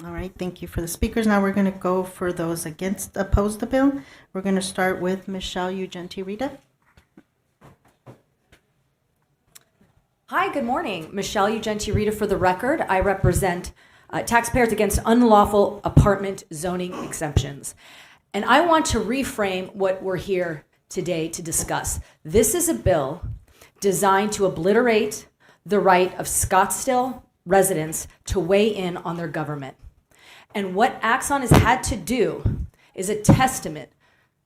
All right, thank you for the speakers. Now we're going to go for those opposed the bill. We're going to start with Michelle Ugenti Rita. Hi, good morning. Michelle Ugenti Rita for the record. I represent taxpayers against unlawful apartment zoning exemptions. And I want to reframe what we're here today to discuss. This is a bill designed to obliterate the right of Scottsdale residents to weigh in on their government. And what Axon has had to do is a testament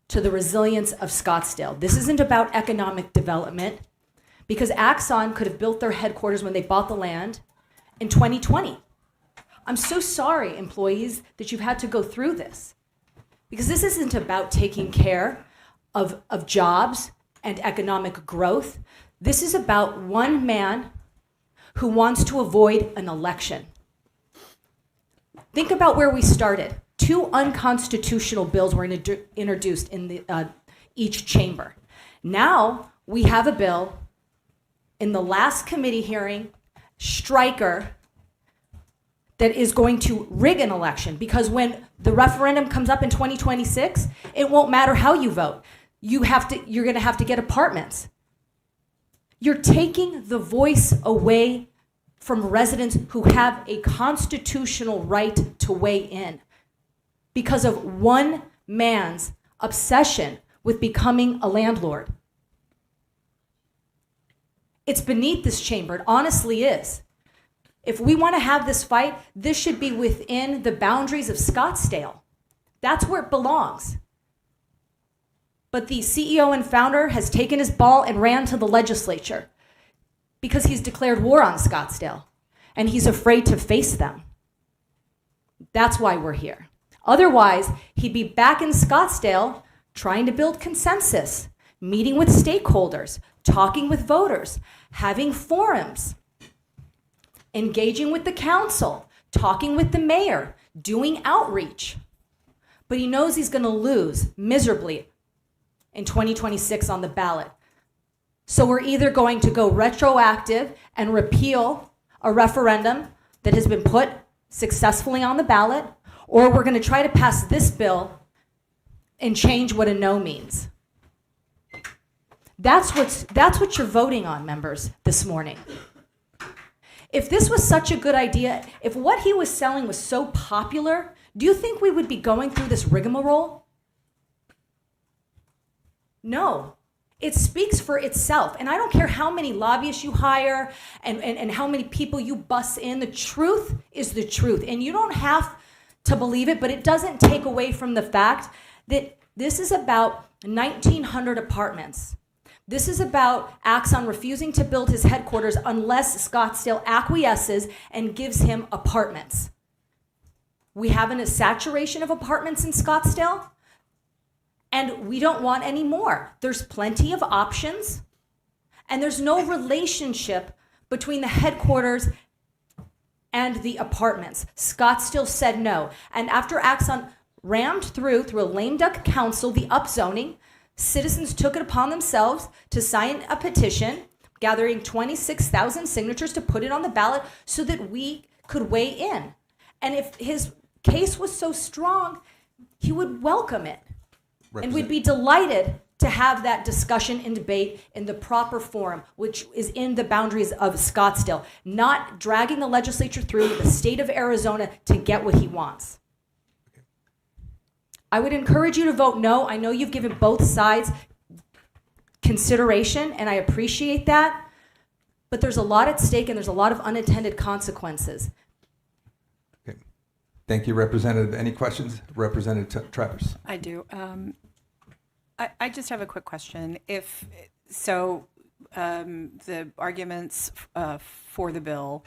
to the resilience of Scottsdale. This isn't about economic development, because Axon could have built their headquarters when they bought the land in 2020. I'm so sorry, employees, that you've had to go through this, because this isn't about taking care of jobs and economic growth. This is about one man who wants to avoid an election. Think about where we started. 2 unconstitutional bills were introduced in each chamber. Now we have a bill in the last committee hearing, Stryker, that is going to rig an election, because when the referendum comes up in 2026, it won't matter how you vote. You're going to have to get apartments. You're taking the voice away from residents who have a constitutional right to weigh in because of one man's obsession with becoming a landlord. It's beneath this chamber. It honestly is. If we want to have this fight, this should be within the boundaries of Scottsdale. That's where it belongs. But the CEO and founder has taken his ball and ran to the legislature because he's declared war on Scottsdale and he's afraid to face them. That's why we're here. Otherwise, he'd be back in Scottsdale trying to build consensus, meeting with stakeholders, talking with voters, having forums, engaging with the council, talking with the mayor, doing outreach. But he knows he's going to lose miserably in 2026 on the ballot. So we're either going to go retroactive and repeal a referendum that has been put successfully on the ballot, or we're going to try to pass this bill and change what a no means. That's what you're voting on, members, this morning. If this was such a good idea, if what he was selling was so popular, do you think we would be going through this rigmarole? No. It speaks for itself. And I don't care how many lobbyists you hire and how many people you bus in. The truth is the truth. And you don't have to believe it, but it doesn't take away from the fact that this is about 1,900 apartments. This is about Axon refusing to build his headquarters unless Scottsdale acquiesces and gives him apartments. We have a saturation of apartments in Scottsdale, and we don't want any more. There's plenty of options, and there's no relationship between the headquarters and the apartments. Scottsdale said no. And after Axon rammed through a lame duck council, the upzoning, citizens took it upon themselves to sign a petition, gathering 26,000 signatures to put it on the ballot so that we could weigh in. And if his case was so strong, he would welcome it. And we'd be delighted to have that discussion and debate in the proper forum, which is in the boundaries of Scottsdale, not dragging the legislature through the state of Arizona to get what he wants. I would encourage you to vote no. I know you've given both sides consideration, and I appreciate that. But there's a lot at stake, and there's a lot of unintended consequences. Okay. Thank you, Representative. Any questions? Representative Travers. I do. I just have a quick question. The arguments for the bill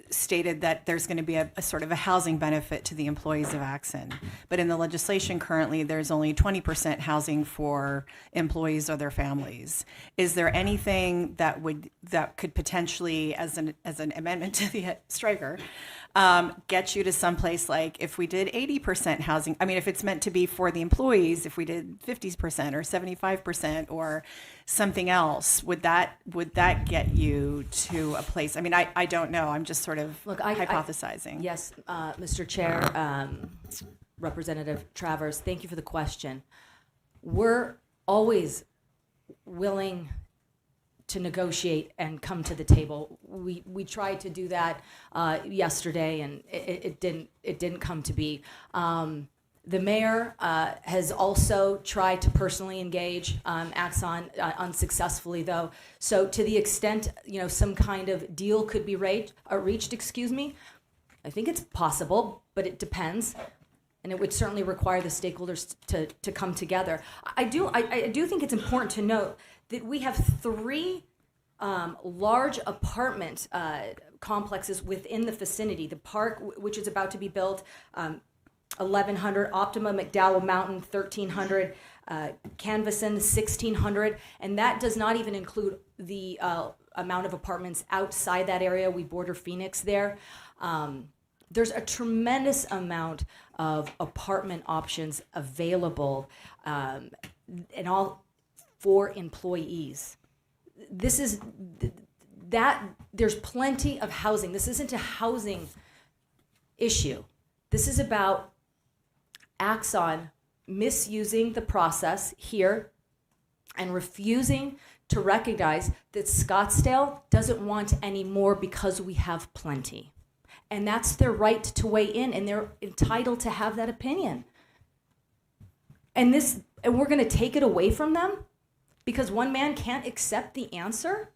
stated that there's going to be a sort of a housing benefit to the employees of Axon. But in the legislation currently, there's only 20% housing for employees or their families. Is there anything that could potentially, as an amendment to the Stryker, get you to someplace like if we did 80% housing, I mean, if it's meant to be for the employees, if we did 50% or 75% or something else, would that get you to a place? I mean, I don't know. I'm just sort of hypothesizing. Yes, Mr. Chair, Representative Travers, thank you for the question. We're always willing to negotiate and come to the table. We tried to do that yesterday, and it didn't come to be. The mayor has also tried to personally engage Axon, unsuccessfully though. So to the extent some kind of deal could be reached, I think it's possible, but it depends. And it would certainly require the stakeholders to come together. I do think it's important to note that we have 3 large apartment complexes within the vicinity. The park, which is about to be built, 1,100, Optima, McDowell Mountain, 1,300, Canvasson, 1,600, and that does not even include the amount of apartments outside that area. We border Phoenix there. There's a tremendous amount of apartment options available, and all for employees. This is that there's plenty of housing. This isn't a housing issue. This is about Axon misusing the process here and refusing to recognize that Scottsdale doesn't want any more because we have plenty. And that's their right to weigh in, and they're entitled to have that opinion. And we're going to take it away from them because one man can't accept the answer?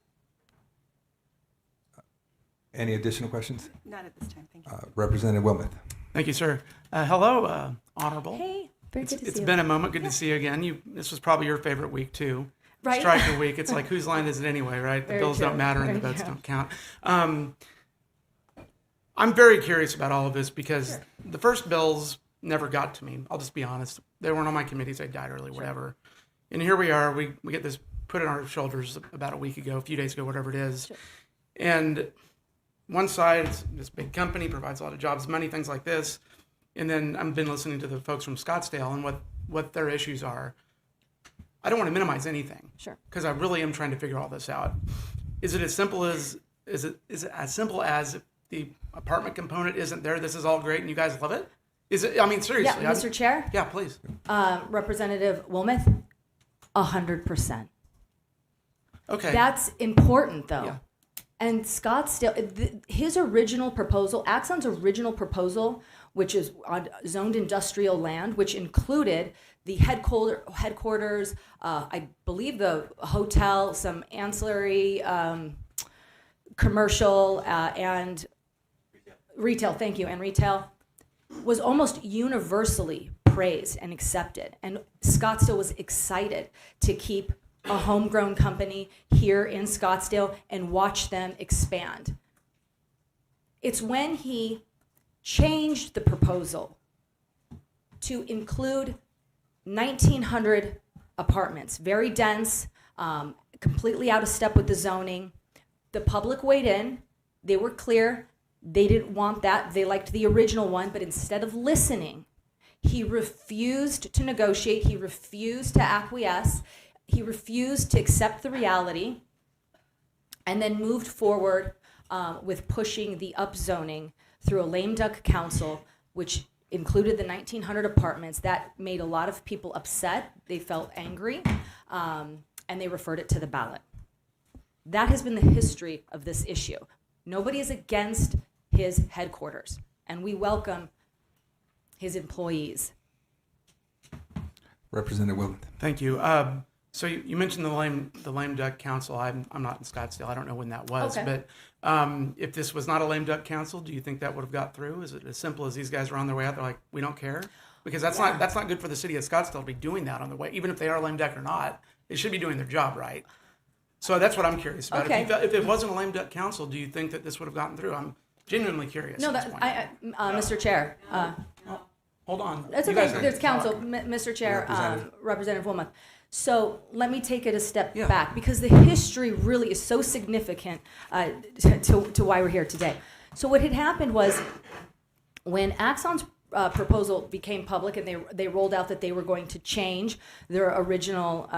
Any additional questions? Not at this time. Thank you. Representative Wilmoth. Thank you, sir. Hello, Honorable. Hey, very good to see you. It's been a moment. Good to see you again. This was probably your favorite week, too. Right. Striker week. It's like, whose line is it anyway, right? The Very bills true. don't matter and the Very votes true. don't count. I'm very curious about all of this because the first bills never got to me. I'll just be honest. They weren't on my committees. They died early, whatever. And here we are. We get this put on our shoulders about a week ago, a few days ago, whatever it is. Sure. And one side, it's this big company, provides a lot of jobs, money, things like this. And then I've been listening to the folks from Scottsdale and what their issues are. I don't want to minimize anything. Sure. Because I really am trying to figure all this out. Is it as simple as if the apartment component isn't there, this is all great and you guys love it? Is it? I mean, seriously. Yeah, Mr. Chair? Yeah, please. Representative Wilmoth, 100%. Okay. That's important, though. Yeah. And Scottsdale, his original proposal, Axon's original proposal, which is on zoned industrial land, which included the headquarters, I believe the hotel, some ancillary commercial and retail, thank you, and retail, was almost universally praised and accepted. And Scottsdale was excited to keep a homegrown company here in Scottsdale and watch them expand. It's when he changed the proposal to include 1,900 apartments, very dense, completely out of step with the zoning. The public weighed in. They were clear. They didn't want that. They liked the original one, but instead of listening, he refused to negotiate. He refused to acquiesce. He refused to accept the reality and then moved forward with pushing the upzoning through a lame duck council, which included the 1,900 apartments. That made a lot of people upset. They felt angry, and they referred it to the ballot. That has been the history of this issue. Nobody is against his headquarters, and we welcome his employees. Representative Wilmoth. Thank you. So you mentioned the lame duck council. I'm not in Scottsdale. I don't know when that was. Okay. But if this was not a lame duck council, do you think that would have got through? Is it as simple as these guys are on their way out? They're like, we don't care, because that's not good for the city of Scottsdale to be doing that on the way. Even if they are lame duck or not, they should be doing their job right. So that's what I'm curious about. Okay. If it wasn't a lame duck council, do you think that this would have gotten through? I'm genuinely curious. No, at this point. Mr. Chair. Hold on. That's You okay. guys There's talk. counsel, Mr. Chair, Representative Wilmoth. So let me take it a step back, because the history really is so significant to why we're here today. So what had happened was when Axon's proposal became public and they rolled out that they were going to change their original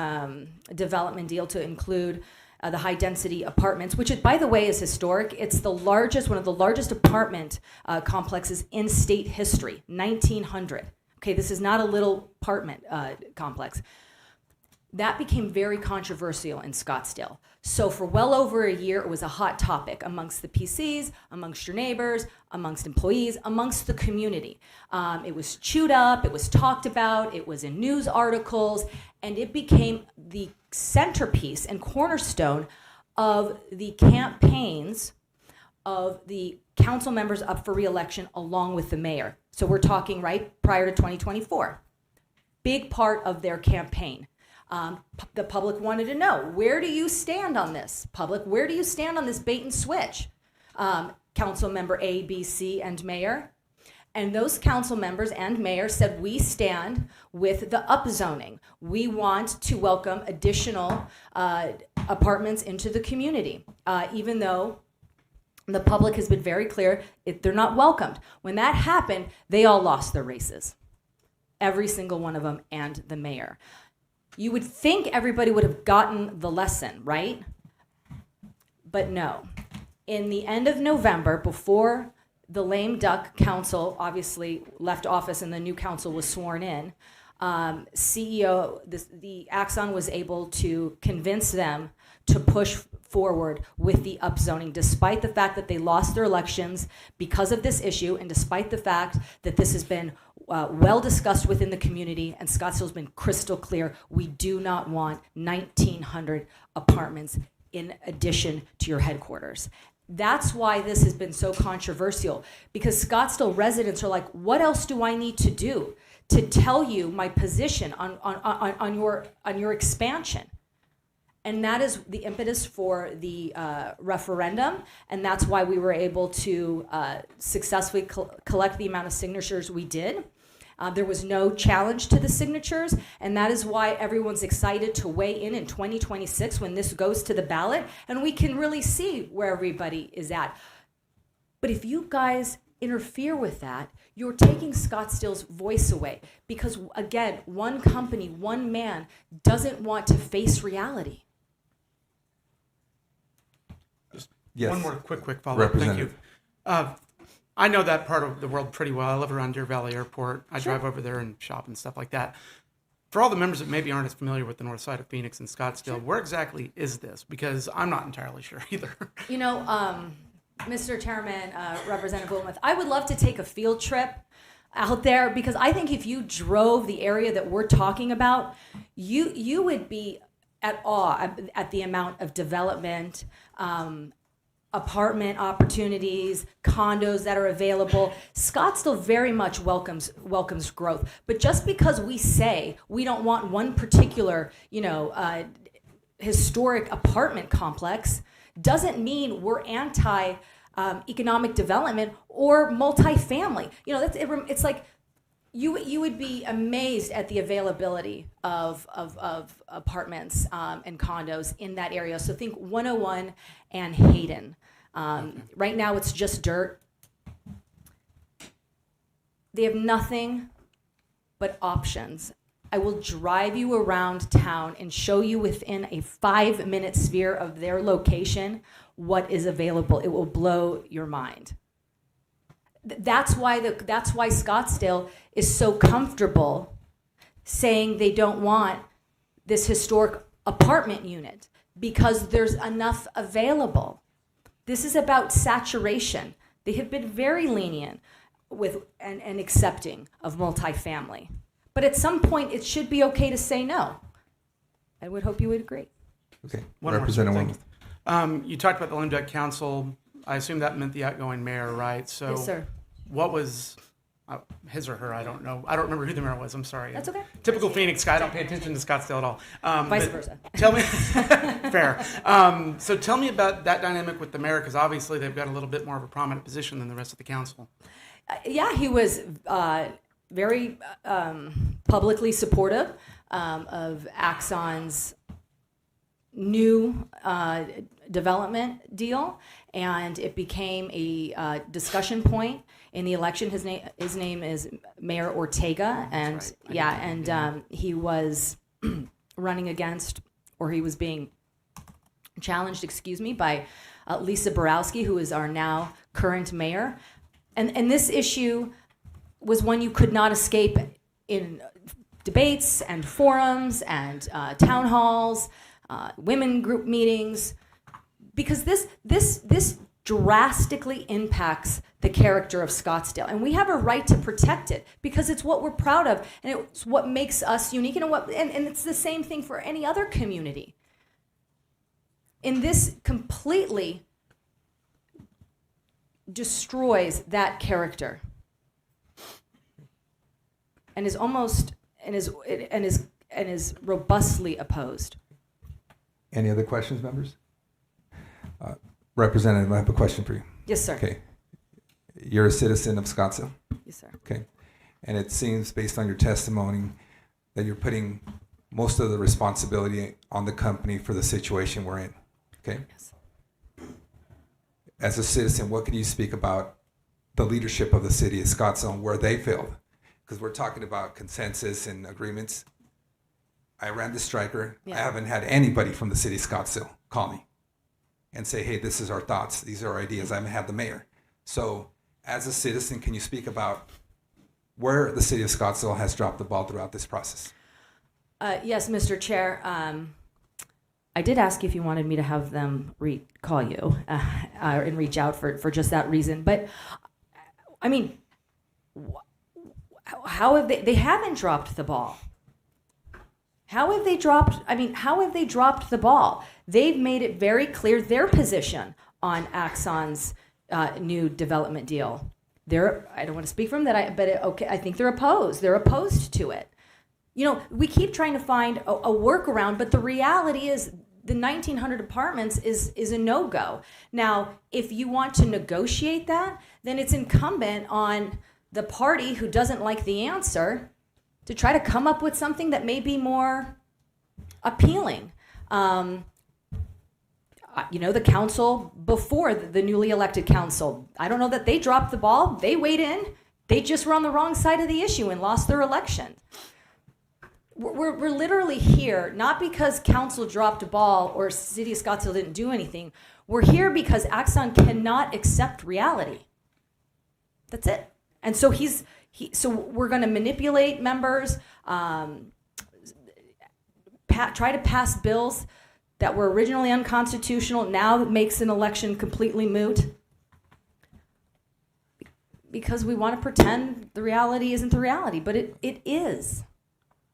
development deal to include the high density apartments, which by the way is historic. It's one of the largest apartment complexes in state history, 1900. Okay, this is not a little apartment complex. That became very controversial in Scottsdale. So for well over a year, it was a hot topic amongst the PCs, amongst your neighbors, amongst employees, amongst the community. It was chewed up, it was talked about, it was in news articles, and it became the centerpiece and cornerstone of the campaigns of the council members up for re-election along with the mayor. So we're talking right prior to 2024. Big part of their campaign. The public wanted to know, where do you stand on this? Public, where do you stand on this bait and switch? Council member A, B, C, and mayor. And those council members and mayor said, we stand with the upzoning. We want to welcome additional apartments into the community, even though the public has been very clear they're not welcomed. When that happened, they all lost their races. Every single one of them and the mayor. You would think everybody would have gotten the lesson, right? But no. In the end of November, before the lame duck council obviously left office and the new council was sworn in, the Axon was able to convince them to push forward with the upzoning, despite the fact that they lost their elections because of this issue, and despite the fact that this has been well discussed within the community, and Scottsdale's been crystal clear, we do not want 1,900 apartments in addition to your headquarters. That's why this has been so controversial, because Scottsdale residents are like, what else do I need to do to tell you my position on your expansion? And that is the impetus for the referendum, and that's why we were able to successfully collect the amount of signatures we did. There was no challenge to the signatures, and that is why everyone's excited to weigh in 2026 when this goes to the ballot, and we can really see where everybody is at. But if you guys interfere with that, you're taking Scottsdale's voice away, because again, one company, one man doesn't want to face reality. Yes. One more quick follow-up. Thank you. I know that part of the world pretty well. I live around Deer Valley Airport. I drive over there and shop and stuff like that. For all the members that maybe aren't as familiar with the north side of Phoenix and Scottsdale, where exactly is this? Because I'm not entirely sure either. You know, Mr. Chairman, Representative Wilmoth, I would love to take a field trip out there, because I think if you drove the area that we're talking about, you would be at awe at the amount of development, apartment opportunities, condos that are available. Scottsdale very much welcomes growth. But just because we say we don't want one particular, historic apartment complex, doesn't mean we're anti economic development or multifamily. It's like you would be amazed at the availability of apartments and condos in that area. So think 101 and Hayden. Right now it's just dirt. They have nothing but options. I will drive you around town and show you within a 5-minute sphere of their location what is available. It will blow your mind. That's why Scottsdale is so comfortable saying they don't want this historic apartment unit, because there's enough available. This is about saturation. They have been very lenient with and accepting of multifamily. But at some point, it should be okay to say no. I would hope you would agree. Okay. One more. Representative Wilmoth. You talked about the Lame Duck Council. I assume that meant the outgoing mayor, right? So Yes, sir. What was his or her? I don't know. I don't remember who the mayor was. I'm sorry. That's okay. Typical Phoenix guy. I don't pay attention to Scottsdale at all. Vice but versa. Tell me, fair. So tell me about that dynamic with the mayor, because obviously they've got a little bit more of a prominent position than the rest of the council. Yeah, he was very publicly supportive of Axon's new development deal, and it became a discussion point in the election. His name is Mayor Ortega, and right. yeah, and he was running against, or he was being challenged, by Lisa Borowski, who is our now current mayor, and this issue was one you could not escape in debates and forums and town halls, women group meetings, because this drastically impacts the character of Scottsdale, and we have a right to protect it because it's what we're proud of and it's what makes us unique, and and it's the same thing for any other community. And this completely destroys that character, and is almost and is robustly opposed. Any other questions, members? Representative, I have a question for you. Yes, sir. Okay. You're a citizen of Scottsdale. Yes, sir. Okay. And it seems, based on your testimony, that you're putting most of the responsibility on the company for the situation we're in. Okay. Yes. As a citizen, what can you speak about the leadership of the city of Scottsdale and where they failed? Because we're talking about consensus and agreements. I ran the striker. Yeah. I haven't had anybody from the city of Scottsdale call me and say, hey, this is our thoughts. These are our ideas. I haven't had the mayor. So as a citizen, can you speak about where the city of Scottsdale has dropped the ball throughout this process? Yes, Mr. Chair. I did ask if you wanted me to have them call you and reach out for just that reason. But, I mean, how have they haven't dropped the ball. How have they dropped the ball? They've made it very clear their position on Axon's new development deal. I don't want to speak for them, I think they're opposed. They're opposed to it. You know, we keep trying to find a workaround, but the reality is the 1,900 apartments is a no-go. Now, if you want to negotiate that, then it's incumbent on the party who doesn't like the answer to try to come up with something that may be more appealing. The council before the newly elected council, I don't know that they dropped the ball. They weighed in. They just were on the wrong side of the issue and lost their election. We're literally here, not because council dropped a ball or City of Scottsdale didn't do anything. We're here because Axon cannot accept reality. That's it. And so so we're going to manipulate members, try to pass bills that were originally unconstitutional, now makes an election completely moot, because we want to pretend the reality isn't the reality, but it is.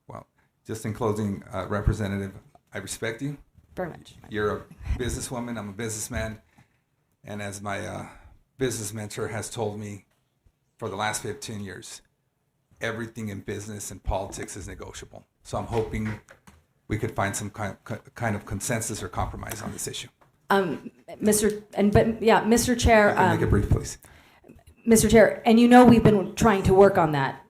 Well, just in closing, Representative, I respect you. Very much. You're a businesswoman, I'm a businessman, and as my business mentor has told me for the last 15 years, everything in business and politics is negotiable. So I'm hoping we could find some kind of consensus or compromise on this issue. Mr. Chair. Make it brief, please. Mr. Chair, and we've been trying to work on that,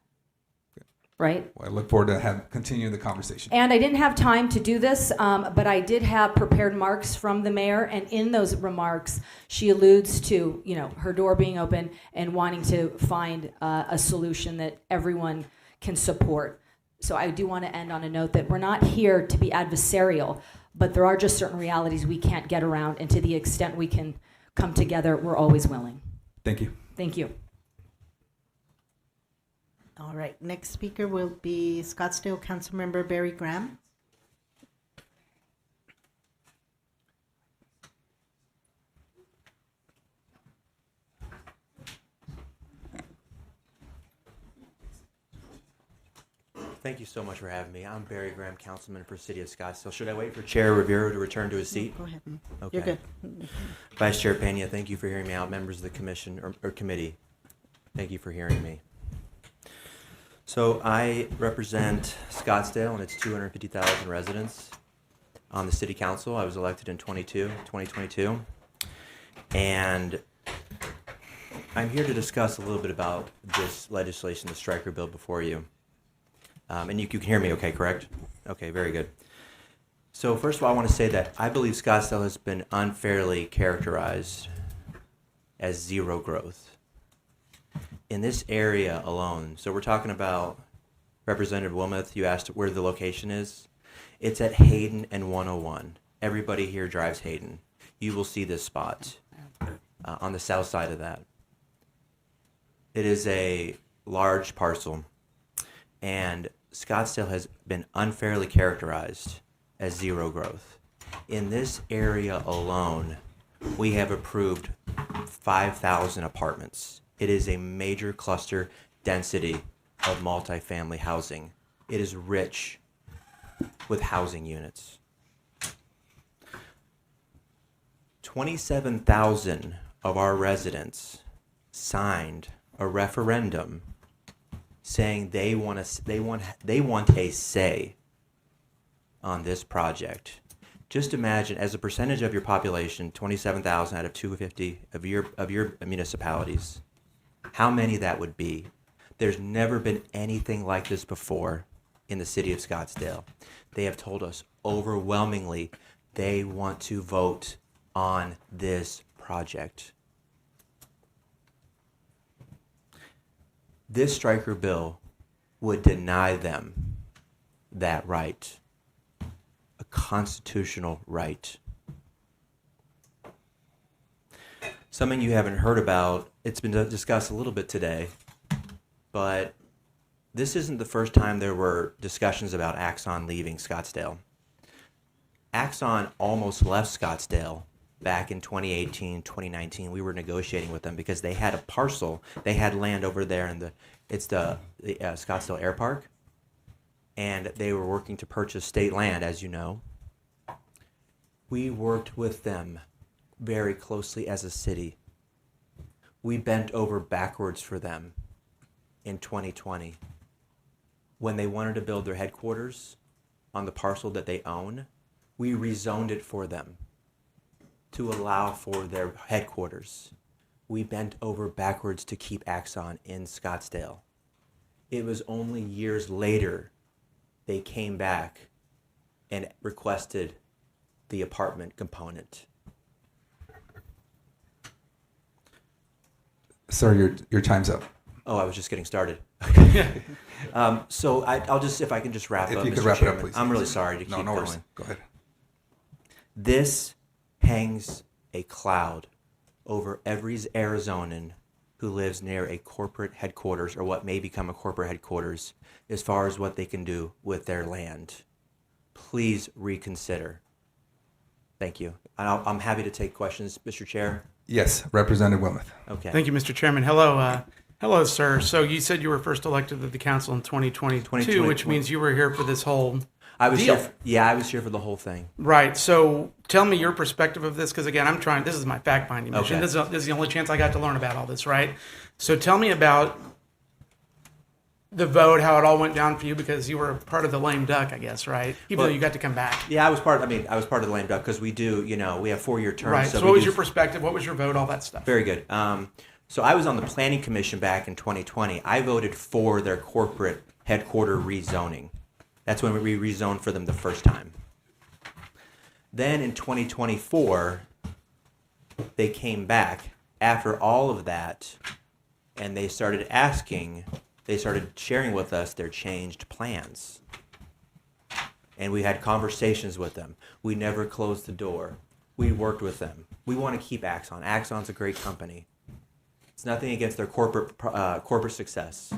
right? Well, I look forward to continuing the conversation. And I didn't have time to do this, but I did have prepared remarks from the mayor, and in those remarks, she alludes to, her door being open and wanting to find a solution that everyone can support. So I do want to end on a note that we're not here to be adversarial, but there are just certain realities we can't get around, and to the extent we can come together, we're always willing. Thank you. Thank you. All right, next speaker will be Scottsdale Councilmember Barry Graham. Thank you so much for having me. I'm Barry Graham, Councilman for City of Scottsdale. Should I wait for Chair Rivera to return to his seat? Go ahead. Okay. You're good. Vice Chair Pena, thank you for hearing me out. Members of the commission or committee, thank you for hearing me. So I represent Scottsdale and its 250,000 residents on the City Council. I was elected in 2022. And I'm here to discuss a little bit about this legislation, the striker bill before you. And you can hear me okay, correct? Okay, very good. So first of all, I want to say that I believe Scottsdale has been unfairly characterized as zero growth. In this area alone, so we're talking about Representative Wilmoth, you asked where the location is. It's at Hayden and 101. Everybody here drives Hayden. You will see this spot on the south side of that. It is a large parcel, and Scottsdale has been unfairly characterized as zero growth. In this area alone, we have approved 5,000 apartments. It is a major cluster density of multifamily housing. It is rich with housing units. 27,000 of our residents signed a referendum saying they want a say on this project. Just imagine, as a percentage of your population, 27,000 out of 250 of your municipalities, how many that would be. There's never been anything like this before in the city of Scottsdale. They have told us overwhelmingly they want to vote on this project. This striker bill would deny them that right, a constitutional right. Something you haven't heard about, it's been discussed a little bit today, but this isn't the first time there were discussions about Axon leaving Scottsdale. Axon almost left Scottsdale back in 2018, 2019. We were negotiating with them because they had a parcel. They had land over there in the Scottsdale Air Park, and they were working to purchase state land, as you know. We worked with them very closely as a city. We bent over backwards for them in 2020 when they wanted to build their headquarters on the parcel that they own. We rezoned it for them to allow for their headquarters. We bent over backwards to keep Axon in Scottsdale. It was only years later they came back and requested the apartment component. Sir, your time's up. Oh, I was just getting started. So I'll just, if I can just wrap If up, you could Mr. wrap it up, Chairman. please. I'm really sorry to keep No going. worries. Go ahead. This hangs a cloud over every Arizonan who lives near a corporate headquarters or what may become a corporate headquarters as far as what they can do with their land. Please reconsider. Thank you. I'm happy to take questions, Mr. Chair. Yes, Representative Wilmoth. Okay. Thank you, Mr. Chairman. Hello, hello, sir. So you said you were first elected to the council in 2022, which means you were here for this whole I was deal. I was here for the whole thing. Right. So tell me your perspective of this, because again, this is my fact-finding mission. Okay. This is the only chance I got to learn about all this, right? So tell me about the vote, how it all went down for you, because you were part of the lame duck, I guess, right? Even though you got to come back. Yeah, I was part of the lame duck because we do, we have 4-year terms. Right. So we what was do- your perspective? What was your vote? All that stuff. Very good. So I was on the Planning Commission back in 2020. I voted for their corporate headquarter rezoning. That's when we rezoned for them the first time. Then in 2024, they came back after all of that, and they started sharing with us their changed plans. And we had conversations with them. We never closed the door. We worked with them. We want to keep Axon. Axon's a great company. It's nothing against their corporate success.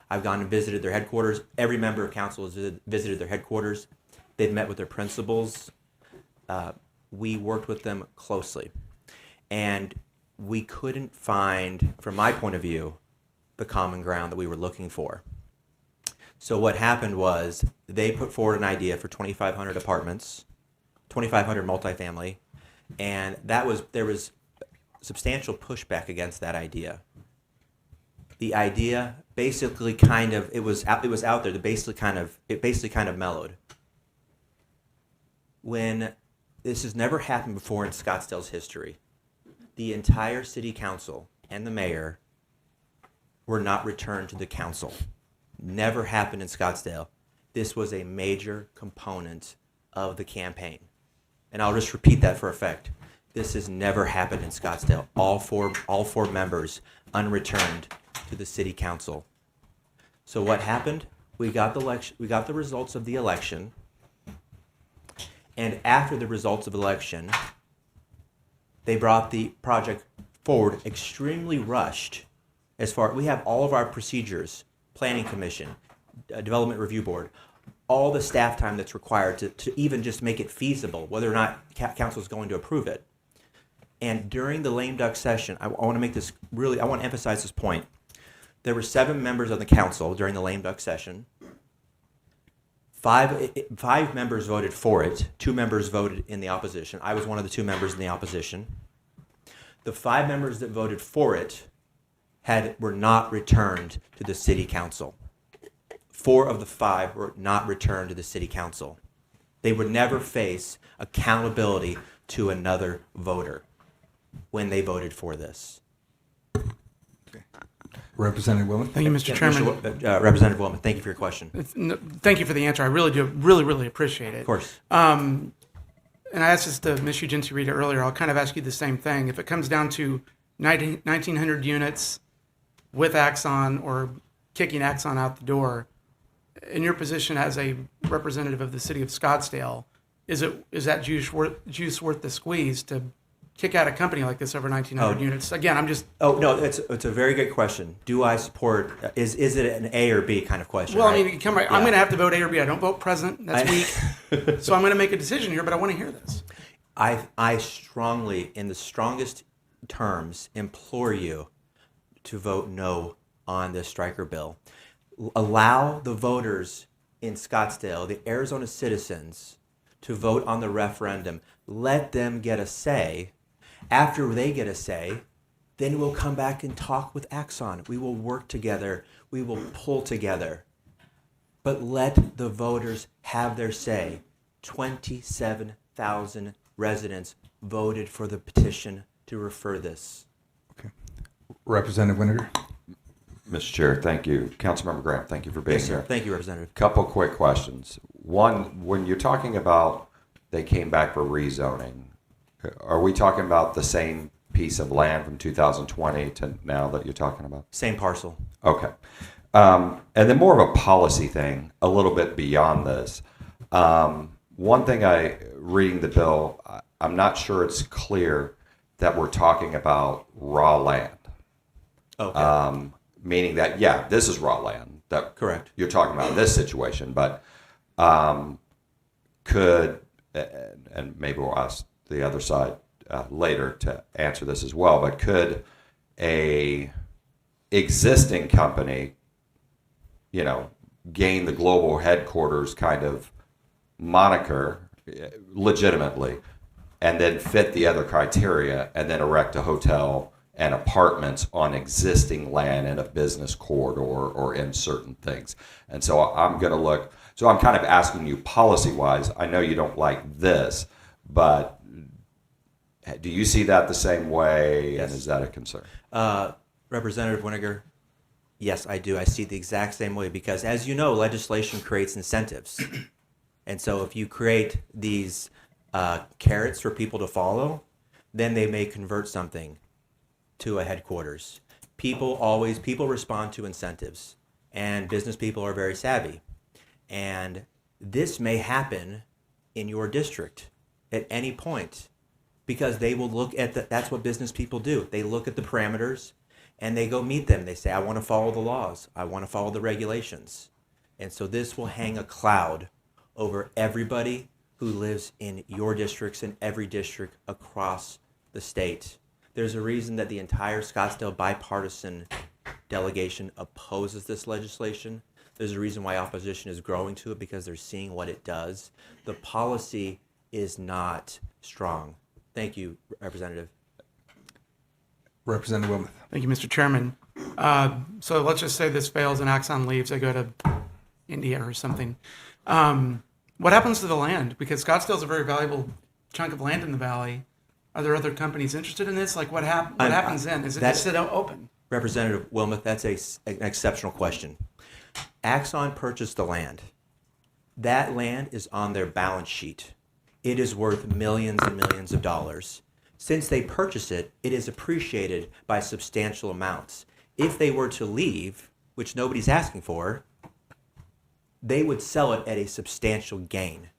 I've gone and visited their headquarters. Every member of council has visited their headquarters. They've met with their principals. We worked with them closely. And we couldn't find, from my point of view, the common ground that we were looking for. So what happened was they put forward an idea for 2,500 apartments, 2,500 multifamily, and there was substantial pushback against that idea. The idea basically it was out there. It basically kind of mellowed. When this has never happened before in Scottsdale's history, the entire city council and the mayor were not returned to the council. Never happened in Scottsdale. This was a major component of the campaign. And I'll just repeat that for effect. This has never happened in Scottsdale. All four members unreturned to the city council. So what happened? We got the results of the election. And after the results of the election, they brought the project forward extremely rushed. We have all of our procedures, planning commission, development review board, all the staff time that's required to even just make it feasible, whether or not council is going to approve it. And during the lame duck session, I want to emphasize this point. There were 7 members of the council during the lame duck session. Five members voted for it. 2 members voted in the opposition. I was one of the 2 members in the opposition. The 5 members that voted for it were not returned to the city council. 4 of the 5 were not returned to the city council. They would never face accountability to another voter when they voted for this. Representative Wilman. Thank you, Mr. Chairman. Representative Wilman, thank you for your question. Thank you for the answer. I really do, really appreciate it. Of course. And I asked this to Ms. Ugenti Rita earlier. I'll kind of ask you the same thing. If it comes down to 1,900 units with Axon or kicking Axon out the door, in your position as a representative of the city of Scottsdale, is that juice worth the squeeze to kick out a company like this over 1,900 units? Again, I'm just... Oh, no, it's a very good question. Do I support... Is it an A or B kind of question? Well, right? I mean, I'm going to have to vote A or B. I don't vote present. That's weak. So I'm going to make a decision here, but I want to hear this. I strongly, in the strongest terms, implore you to vote no on this striker bill. Allow the voters in Scottsdale, the Arizona citizens, to vote on the referendum. Let them get a say. After they get a say, then we'll come back and talk with Axon. We will work together. We will pull together. But let the voters have their say. 27,000 residents voted for the petition to refer this. Okay. Representative Winiger. Mr. Chair, thank you. Councilmember Graham, thank you for being here. Thank you, Representative. Couple quick questions. One, when you're talking about they came back for rezoning, are we talking about the same piece of land from 2020 to now that you're talking about? Same parcel. Okay. And then more of a policy thing, a little bit beyond this. One thing reading the bill, I'm not sure it's clear that we're talking about raw land. Okay. Meaning that, yeah, this is raw land. That Correct. You're talking about in this situation, but could, and maybe we'll ask the other side later to answer this as well, but could a existing company, gain the global headquarters kind of moniker legitimately and then fit the other criteria and then erect a hotel and apartments on existing land in a business corridor or in certain things? And so I'm going to look, so I'm kind of asking you policy-wise, I know you don't like this, but do you see that the same way? Yes. And is that a concern? Representative Winiger, yes, I do. I see it the exact same way because, as you know, legislation creates incentives. And so if you create these carrots for people to follow, then they may convert something to a headquarters. People respond to incentives, and business people are very savvy. And this may happen in your district at any point because they will look at that's what business people do. They look at the parameters and they go meet them. They say, I want to follow the laws. I want to follow the regulations. And so this will hang a cloud over everybody who lives in your districts and every district across the state. There's a reason that the entire Scottsdale bipartisan delegation opposes this legislation. There's a reason why opposition is growing to it because they're seeing what it does. The policy is not strong. Thank you, Representative. Representative Wilman. Thank you, Mr. Chairman. So let's just say this fails and Axon leaves. They go to India or something. What happens to the land? Because Scottsdale's a very valuable chunk of land in the valley. Are there other companies interested in this? Like what happens then? Is it just sit open? Representative Wilmoth, that's an exceptional question. Axon purchased the land. That land is on their balance sheet. It is worth millions and millions of dollars. Since they purchased it, it is appreciated by substantial amounts. If they were to leave, which nobody's asking for, they would sell it at a substantial gain.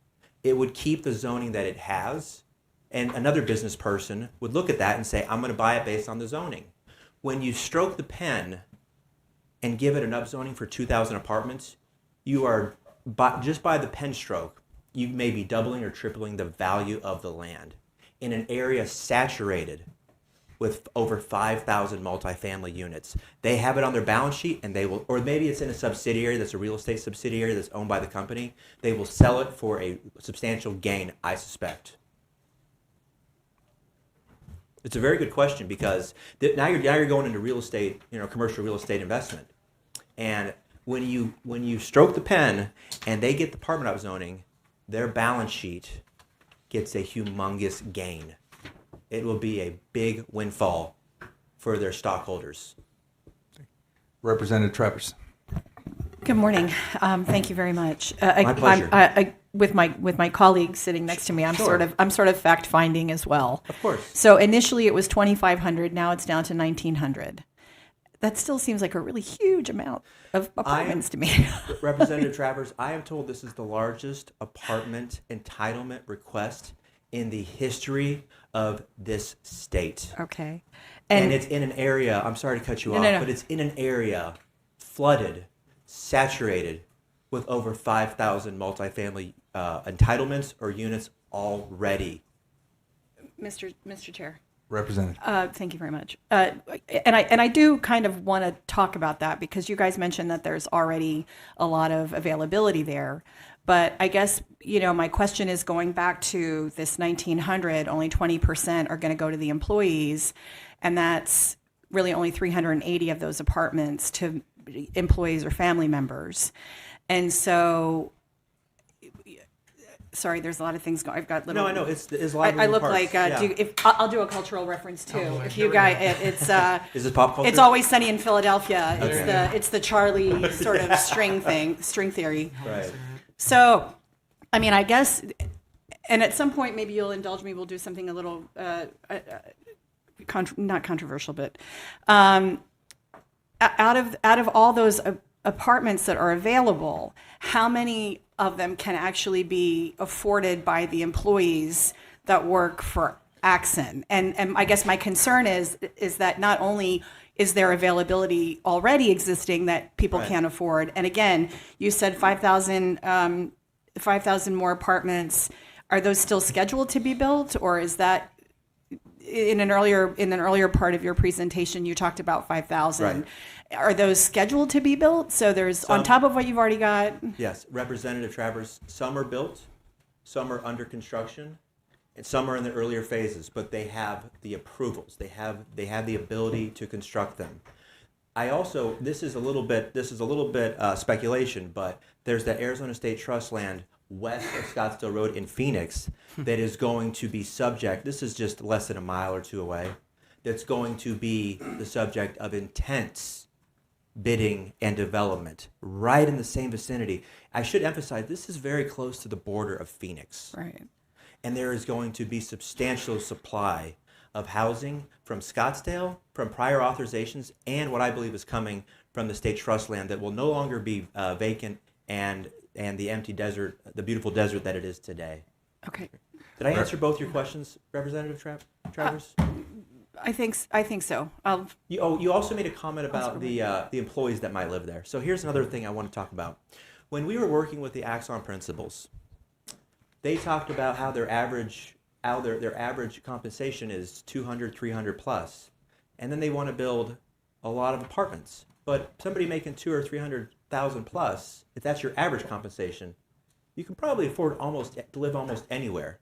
It would keep the zoning that it has, and another business person would look at that and say, I'm going to buy it based on the zoning. When you stroke the pen and give it an upzoning for 2,000 apartments, you are, just by the pen stroke, you may be doubling or tripling the value of the land in an area saturated with over 5,000 multifamily units. They have it on their balance sheet, and they will, or maybe it's in a subsidiary that's a real estate subsidiary that's owned by the company. They will sell it for a substantial gain, I suspect. It's a very good question, because now you're going into real estate, commercial real estate investment, and when you stroke the pen and they get the apartment upzoning, their balance sheet gets a humongous gain. It will be a big windfall for their stockholders. Representative Travers. Good morning. Thank you very much. My pleasure. With my colleague sitting next to me, I'm Sure. sort of fact finding as well. Of course. So initially it was 2,500. Now it's down to 1,900. That still seems like a really huge amount of apartments to me. Representative Travers, I am told this is the largest apartment entitlement request in the history of this state. Okay. And it's in an area, I'm sorry to cut you off, no. but it's in an area flooded, saturated with over 5,000 multifamily entitlements or units already. Mr. Chair. Representative. Thank you very much. And I do kind of want to talk about that, because you guys mentioned that there's already a lot of availability there. But I guess, my question is, going back to this 1,900, only 20% are going to go to the employees. And that's really only 380 of those apartments to employees or family members. And so, sorry, there's a lot of things going. I've got little. No, I know it's a lot of I look parts. like Yeah. I'll do a cultural reference too. If you guys, it's Is this pop culture? It's Always Sunny in Philadelphia. It's the Charlie sort of string theory. Right. So, I mean, I guess, and at some point maybe you'll indulge me. We'll do something a little not controversial, but out of all those apartments that are available, how many of them can actually be afforded by the employees that work for Axon? And I guess my concern is that not only is there availability already existing that people Right. can't afford, and again, you said 5,000 more apartments. Are those still scheduled to be built, or is that in an earlier part of your presentation you talked about 5,000? Right. Are those scheduled to be built? So there's on top of what you've already got. Yes, Representative Travers, some are built, some are under construction, and some are in the earlier phases, but they have the approvals. They have the ability to construct them. I also, this is a little bit speculation, but there's the Arizona State Trust land west of Scottsdale Road in Phoenix that is going to be subject, this is just less than a mile or two away, that's going to be the subject of intense bidding and development right in the same vicinity. I should emphasize, this is very close to the border of Phoenix. Right. And there is going to be substantial supply of housing from Scottsdale, from prior authorizations, and what I believe is coming from the state trust land that will no longer be vacant and the empty desert, the beautiful desert that it is today. Okay. Did I answer both your questions, Representative Travers? I think so. You also made a comment about the employees that might live there. So here's another thing I want to talk about. When we were working with the Axon principals, they talked about how their average compensation is 200, 300 plus, and then they want to build a lot of apartments. But somebody making 200 or 300,000 plus, if that's your average compensation, you can probably afford to live almost anywhere.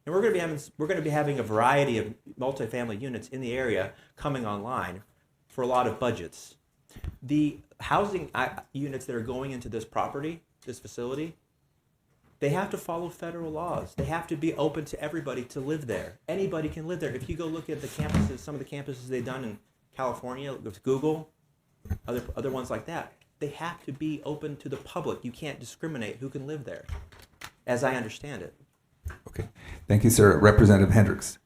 And we're going to be having a variety of multifamily units in the area coming online for a lot of budgets. The housing units that are going into this property, this facility, they have to follow federal laws. They have to be open to everybody to live there. Anybody can live there. If you go look at the campuses, some of the campuses they've done in California with Google, other ones like that, they have to be open to the public. You can't discriminate who can live there, as I understand it. Okay. Thank you, sir. Representative Hendricks.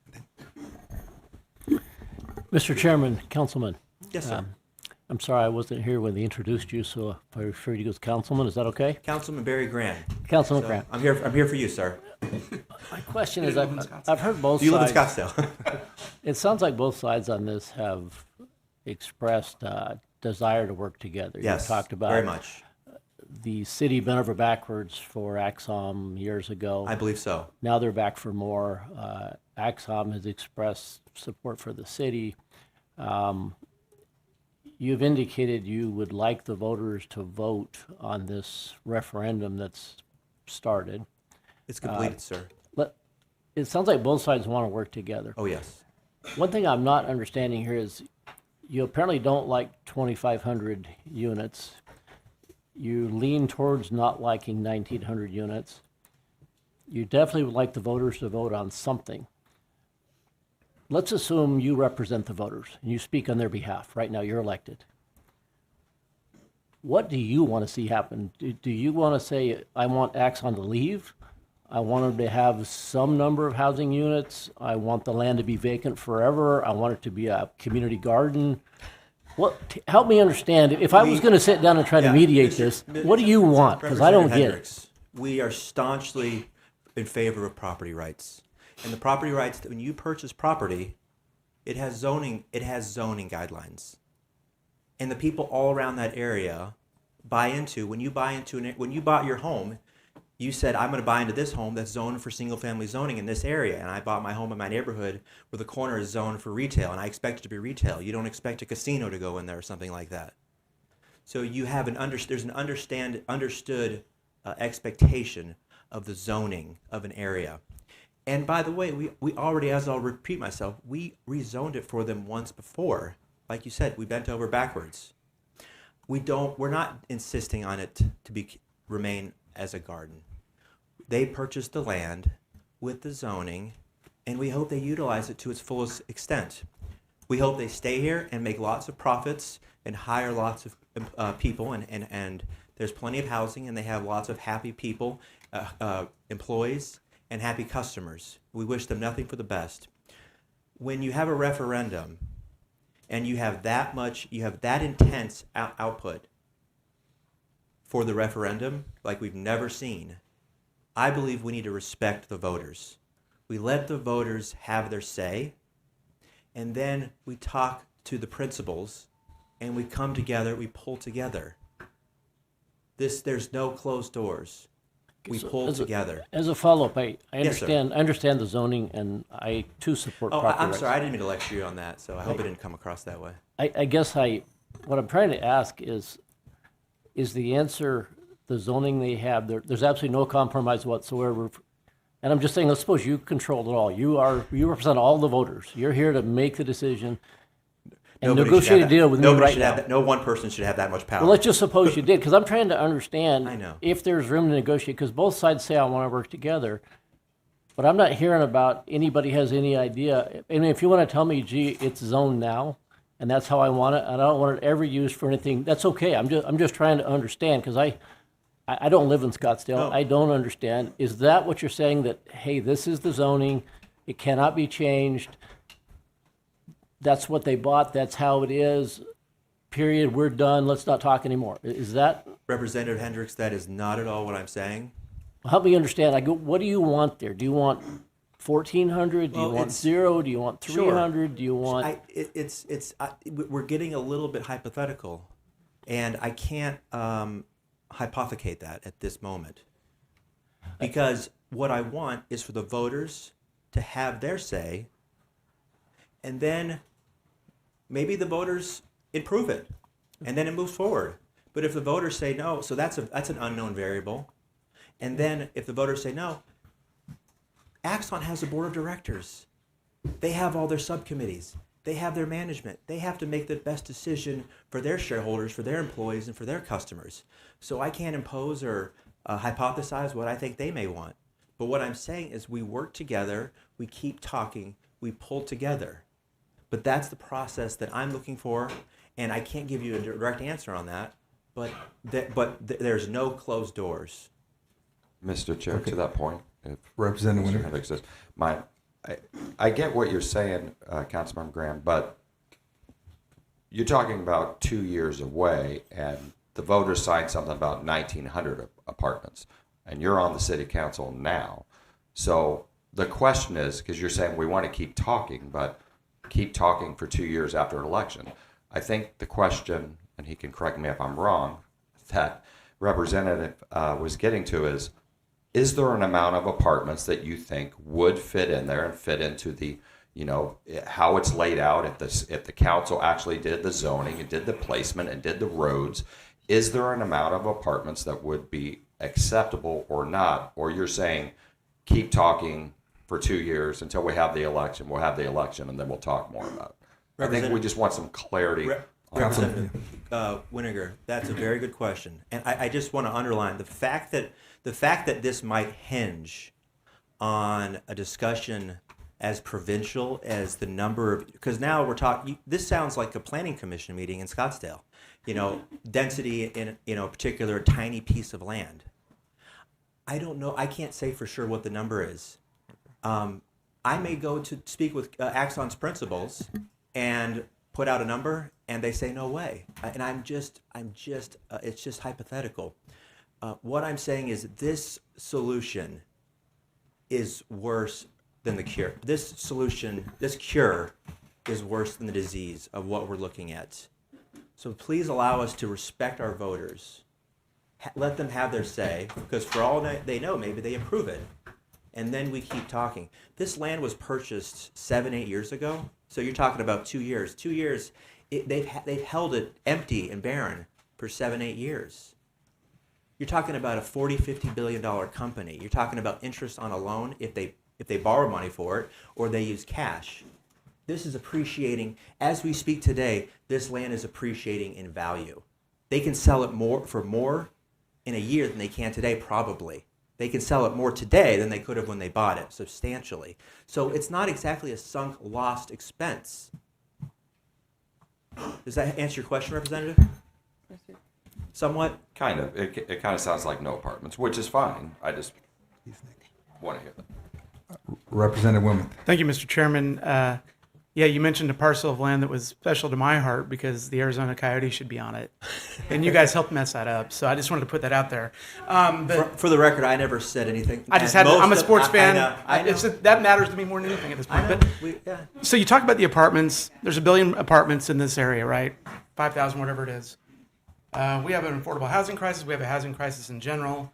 Mr. Chairman, Councilman. Yes, sir. I'm sorry I wasn't here when they introduced you, so if I refer to you as Councilman, is that okay? Councilman Barry Grant. Councilman So, Grant. I'm here for you, sir. My question is, You live in Scottsdale. I've heard both Do you live in sides. Scottsdale? It sounds like both sides on this have expressed desire to work together. Yes, You talked about very much. the city bent over backwards for Axon years ago. I believe so. Now they're back for more. Axon has expressed support for the city. You've indicated you would like the voters to vote on this referendum that's started. It's completed, sir. But it sounds like both sides want to work together. Oh, yes. One thing I'm not understanding here is you apparently don't like 2,500 units. You lean towards not liking 1,900 units. You definitely would like the voters to vote on something. Let's assume you represent the voters and you speak on their behalf. Right now, you're elected. What do you want to see happen? Do you want to say, I want Axon to leave? I want them to have some number of housing units. I want the land to be vacant forever. I want it to be a community garden. Help me understand. If I was going to sit down and try to mediate this, what do you want? Because I don't get it. Hendricks, we are staunchly in favor of property rights. And the property rights, when you purchase property, it has zoning guidelines. And the people all around that area buy into, when you bought your home, you said, I'm going to buy into this home that's zoned for single family zoning in this area. And I bought my home in my neighborhood where the corner is zoned for retail, and I expect it to be retail. You don't expect a casino to go in there or something like that. So you have there's an understood expectation of the zoning of an area. And by the way, we already, as I'll repeat myself, we rezoned it for them once before. Like you said, we bent over backwards. We're not insisting on it to remain as a garden. They purchased the land with the zoning, and we hope they utilize it to its fullest extent. We hope they stay here and make lots of profits and hire lots of people, and there's plenty of housing, and they have lots of happy people, employees, and happy customers. We wish them nothing for the best. When you have a referendum and you have that intense output for the referendum, like we've never seen, I believe we need to respect the voters. We let the voters have their say, and then we talk to the principals, and we come together, we pull together. There's no closed doors. We pull together. As a follow-up, I Yes, sir. understand the zoning, and I too support Oh, property I'm rights. sorry, I didn't mean to lecture you on that, so I hope it didn't come across that way. I guess what I'm trying to ask is the answer the zoning they have? There's absolutely no compromise whatsoever. And I'm just saying, let's suppose you control it all. You represent all the voters. You're here to make the decision and Nobody should negotiate a have deal that. with me Nobody right should now. have that. No one person should have that much power. Well, let's just suppose you did, because I'm trying to understand I know. if there's room to negotiate, because both sides say I want to work together, but I'm not hearing about anybody has any idea. I mean, if you want to tell me, gee, it's zoned now, and that's how I want it, and I don't want it ever used for anything, that's okay. I'm just trying to understand, because I don't live in Scottsdale. No. I don't understand. Is that what you're saying, that, hey, this is the zoning, it cannot be changed, that's what they bought, that's how it is, period, we're done, let's not talk anymore? Is that, Representative Hendricks, that is not at all what I'm saying. help me understand, what do you want there? Do you want 1,400? Do you Well, want it's- 0? Do you want 300? Do you want? We're getting a little bit hypothetical, and I can't hypothecate that at this moment, because what I want is for the voters to have their say, and then maybe the voters improve it, and then it moves forward. But if the voters say no, so that's an unknown variable, and then if the voters say no, Axon has a board of directors. They have all their subcommittees. They have their management. They have to make the best decision for their shareholders, for their employees, and for their customers. So I can't impose or hypothesize what I think they may want. But what I'm saying is we work together, we keep talking, we pull together. But that's the process that I'm looking for, and I can't give you a direct answer on that but there's no closed doors. Mr. Chair, to that point, if Representative Mr. Winter. Hendricks says, I get what you're saying, Councilmember Graham, but you're talking about 2 years away, and the voters signed something about 1,900 apartments, and you're on the city council now. So the question is, because you're saying we want to keep talking, but keep talking for 2 years after an election. I think the question, and he can correct me if I'm wrong, that Representative was getting to is there an amount of apartments that you think would fit in there and fit into the, how it's laid out, if the council actually did the zoning and did the placement and did the roads, is there an amount of apartments that would be acceptable or not? Or you're saying keep talking for 2 years until we have the election, and then we'll talk more about it. I think we just want some clarity. Representative Winninger, that's a very good question, and I just want to underline the fact that this might hinge on a discussion as provincial as the number of, because now we're talking. This sounds like a planning commission meeting in Scottsdale. Density in a particular tiny piece of land. I don't know. I can't say for sure what the number is. I may go to speak with Axon's principals and put out a number, and they say no way. And it's just hypothetical. What I'm saying is this solution is worse than the cure. This cure is worse than the disease of what we're looking at. So please allow us to respect our voters. Let them have their say, because for all they know, maybe they approve it. And then we keep talking. This land was purchased 7-8 years ago. So you're talking about 2 years. 2 years, they've held it empty and barren for 7-8 years. You're talking about a $40-50 billion company. You're talking about interest on a loan if they borrow money for it or they use cash. This is appreciating. As we speak today, this land is appreciating in value. They can sell it for more in a year than they can today, probably. They can sell it more today than they could have when they bought it, substantially. So it's not exactly a sunk, lost expense. Does that answer your question, Representative? Somewhat? Kind of. It kind of sounds like no apartments, which is fine. I just want to hear that. Representative Wilmot. Thank you, Mr. Chairman. Yeah, you mentioned a parcel of land that was special to my heart because the Arizona Coyote should be on it. And you guys helped mess that up. So I just wanted to put that out there. But For the record, I never said anything. I just I'm a sports fan. I know. That matters to me more than anything at this point. I know. But, so you talk about the apartments. There's 1 billion apartments in this area, right? 5,000, whatever it is. We have an affordable housing crisis. We have a housing crisis in general.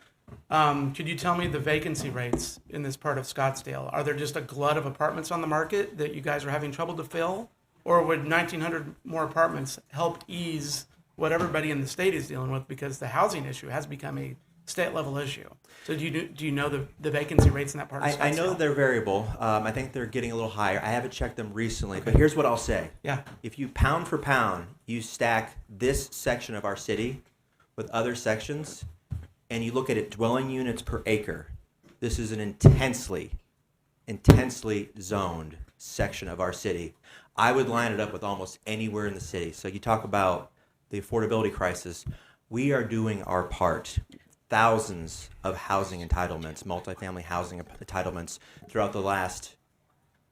Could you tell me the vacancy rates in this part of Scottsdale? Are there just a glut of apartments on the market that you guys are having trouble to fill? Or would 1,900 more apartments help ease what everybody in the state is dealing with, because the housing issue has become a state level issue? So do you know the vacancy rates in that part of Scottsdale? I know they're variable. I think they're getting a little higher. I haven't checked them recently, but here's what I'll say. Yeah. If you pound for pound, you stack this section of our city with other sections, and you look at it dwelling units per acre, this is an intensely zoned section of our city. I would line it up with almost anywhere in the city. So you talk about the affordability crisis. We are doing our part. Thousands of housing entitlements, multifamily housing entitlements throughout the last,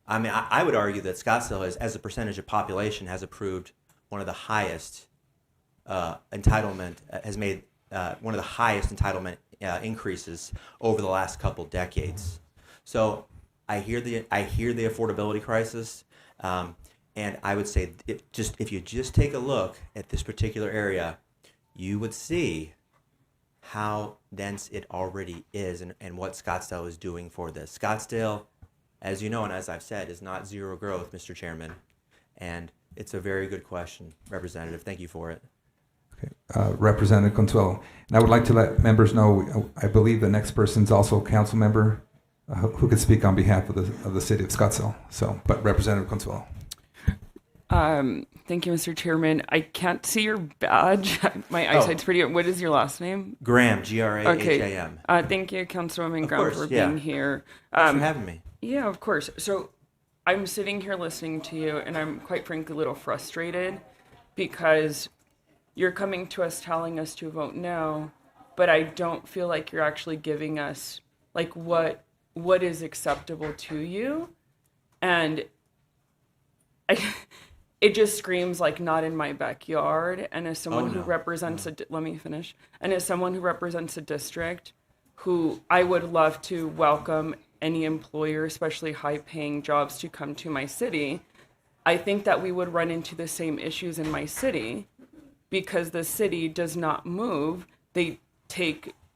I would argue that Scottsdale as a percentage of population has approved one of the highest entitlement, has made one of the highest entitlement increases over the last couple decades. So I hear the affordability crisis, and I would say if you just take a look at this particular area, you would see how dense it already is and what Scottsdale is doing for this. Scottsdale, as you know and as I've said, is not zero growth, Mr. Chairman, and it's a very good question, Representative. Thank you for it. Representative Consuelo. And I would like to let members know, I believe the next person's also a council member who could speak on behalf of the city of Scottsdale. So, but Representative Consuelo. Thank you, Mr. Chairman. I can't see your badge. My eyesight's pretty good. What is your last name? Graham, Graham. Okay. Thank you, Councilwoman Graham, for being here. Thanks for having me. Yeah, of course. So I'm sitting here listening to you, and I'm quite frankly a little frustrated because you're coming to us telling us to vote no, but I don't feel like you're actually giving us like what is acceptable to you. And it just screams like not in my backyard. And as someone who represents let me finish. And as someone who represents a district who I would love to welcome any employer, especially high paying jobs, to come to my city, I think that we would run into the same issues in my city because the city does not move. They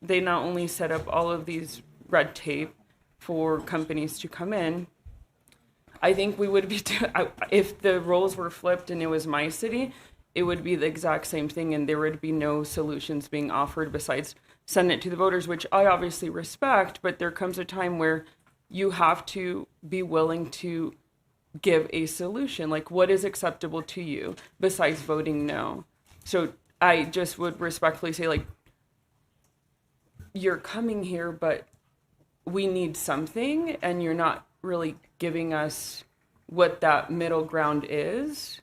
not only set up all of these red tape for companies to come in. I think we would be, if the roles were flipped and it was my city, it would be the exact same thing and there would be no solutions being offered besides send it to the voters, which I obviously respect, but there comes a time where you have to be willing to give a solution. Like, what is acceptable to you besides voting no? So I just would respectfully say, like, you're coming here, but we need something, and you're not really giving us what that middle ground is.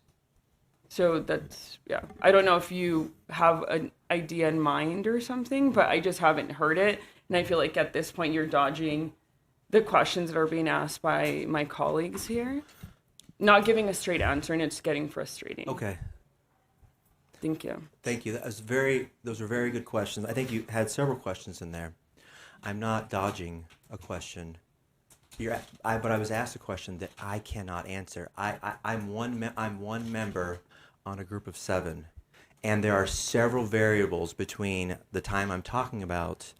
So that's, yeah. I don't know if you have an idea in mind or something, but I just haven't heard it. And I feel like at this point you're dodging the questions that are being asked by my colleagues here. Not giving a straight answer, and it's getting frustrating. Okay. Thank you. Thank you. Those were very good questions. I think you had several questions in there. I'm not dodging a question. But I was asked a question that I cannot answer. I'm one member on a group of 7, and there are several variables between the time I'm talking about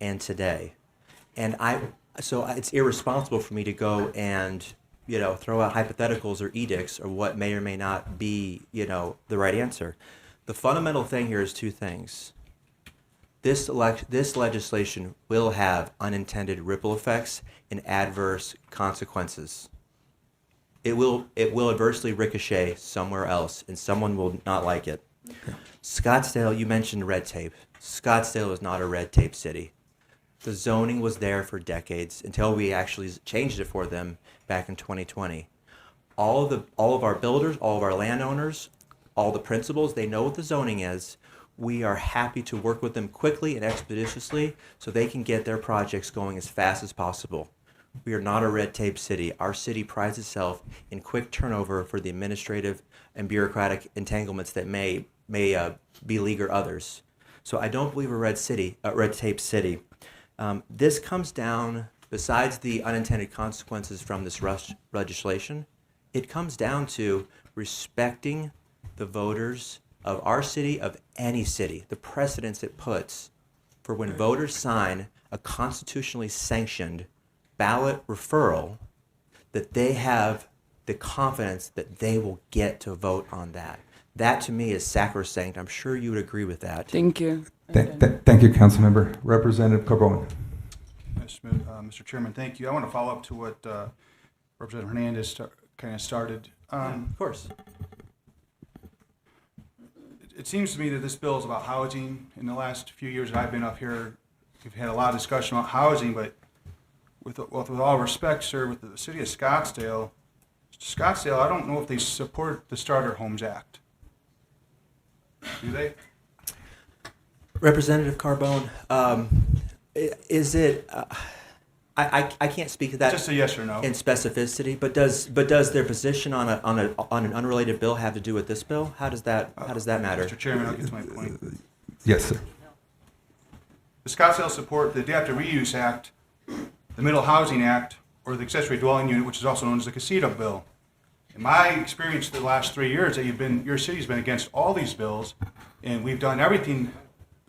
and today. And so it's irresponsible for me to go and throw out hypotheticals or edicts or what may or may not be the right answer. The fundamental thing here is 2 things. This legislation will have unintended ripple effects and adverse consequences. It will adversely ricochet somewhere else, and someone will not like it. Okay. Scottsdale, you mentioned red tape. Scottsdale is not a red tape city. The zoning was there for decades until we actually changed it for them back in 2020. All of our builders, all of our landowners, all the principals, they know what the zoning is. We are happy to work with them quickly and expeditiously so they can get their projects going as fast as possible. We are not a red tape city. Our city prides itself in quick turnover for the administrative and bureaucratic entanglements that may beleaguer others. So I don't believe a red tape city. This comes down, besides the unintended consequences from this legislation, it comes down to respecting the voters of our city, of any city, the precedents it puts for when voters sign a constitutionally sanctioned ballot referral, that they have the confidence that they will get to vote on that. That to me is sacrosanct. I'm sure you would agree with that. Thank you. Thank you, Councilmember. Representative Carbone. Mr. Chairman, thank you. I want to follow up to what Representative Hernandez kind of started. Of course. It seems to me that this bill is about housing. In the last few years that I've been up here, we've had a lot of discussion about housing, but with all respect, sir, with the city of Scottsdale, I don't know if they support the Starter Homes Act. Do they? Representative Carbone, is it? I can't speak to that. Just a yes or no. In specificity, but does their position on an unrelated bill have to do with this bill? How does that matter? Mr. Chairman, I'll get to my point. Yes, sir. The Scottsdale support the Adaptive Reuse Act, the Middle Housing Act, or the Accessory Dwelling Unit, which is also known as the Casita Bill. In my experience the last 3 years that your city's been against all these bills, and we've done everything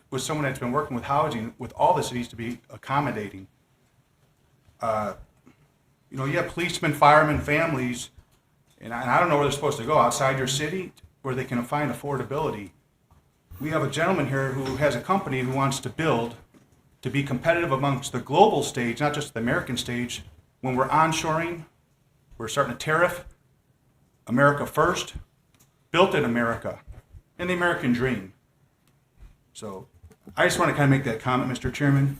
with someone that's been working with housing with all the cities to be accommodating. You have policemen, firemen, families, and I don't know where they're supposed to go outside your city where they can find affordability. We have a gentleman here who has a company who wants to build to be competitive amongst the global stage, not just the American stage. When we're onshoring, we're starting a tariff, America first, built in America, and the American dream. So I just want to kind of make that comment, Mr. Chairman.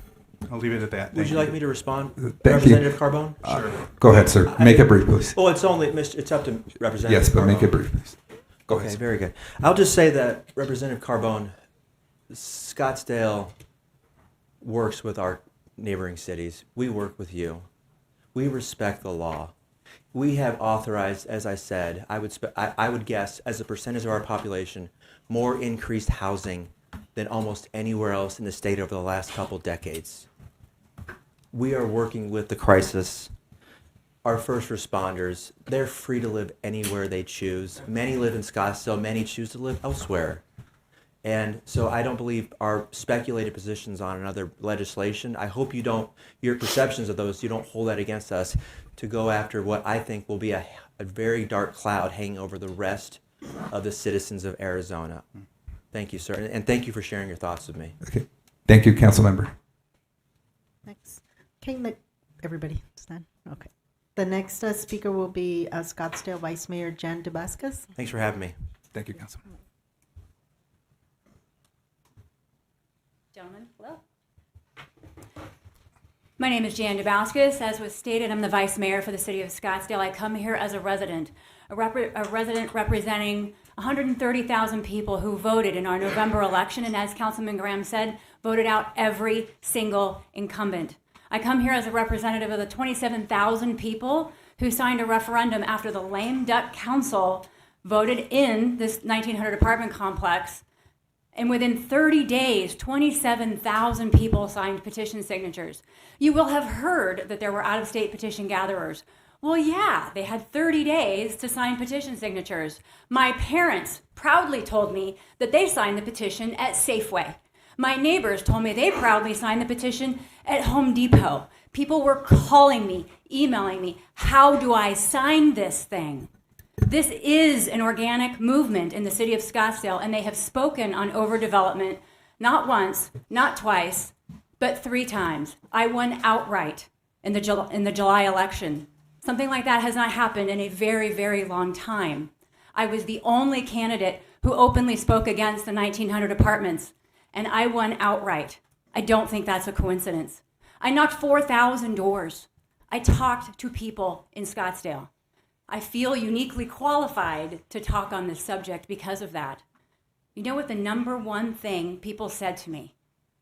I'll leave it at that. Would you like me to respond, Thank you. Representative Carbone? Sure. Go ahead, sir. Make it brief, please. Well, it's up to Representative. Yes, but make Carbone. it brief, please. Go Okay, ahead. very good. I'll just say that Representative Carbone, Scottsdale works with our neighboring cities. We work with you. We respect the law. We have authorized, as I said, I would guess, as a percentage of our population, more increased housing than almost anywhere else in the state over the last couple decades. We are working with the crisis. Our first responders, they're free to live anywhere they choose. Many live in Scottsdale, many choose to live elsewhere. And so I don't believe our speculated positions on another legislation, I hope you don't, your perceptions of those, you don't hold that against us to go after what I think will be a very dark cloud hanging over the rest of the citizens of Arizona. Thank you, sir. And thank you for sharing your thoughts with me. Okay. Thank you, council member. Next. Okay, everybody stand. Okay. The next speaker will be Scottsdale Vice Mayor Jan Dubauskas. Thanks for having me. Thank you, council. Gentlemen, hello. My name is Jan Dubauskas. As was stated, I'm the Vice Mayor for the City of Scottsdale. I come here as a resident representing 130,000 people who voted in our November election, and as Councilman Graham said, voted out every single incumbent. I come here as a representative of the 27,000 people who signed a referendum after the lame duck council voted in this 1,900 apartment complex. And within 30 days, 27,000 people signed petition signatures. You will have heard that there were out-of-state petition gatherers. Well, yeah, they had 30 days to sign petition signatures. My parents proudly told me that they signed the petition at Safeway. My neighbors told me they proudly signed the petition at Home Depot. People were calling me, emailing me, how do I sign this thing? This is an organic movement in the city of Scottsdale, and they have spoken on overdevelopment not once, not twice, but 3 times. I won outright in the July election. Something like that has not happened in a very, very long time. I was the only candidate who openly spoke against the 1,900 apartments, and I won outright. I don't think that's a coincidence. I knocked 4,000 doors. I talked to people in Scottsdale. I feel uniquely qualified to talk on this subject because of that. You know what the number one thing people said to me?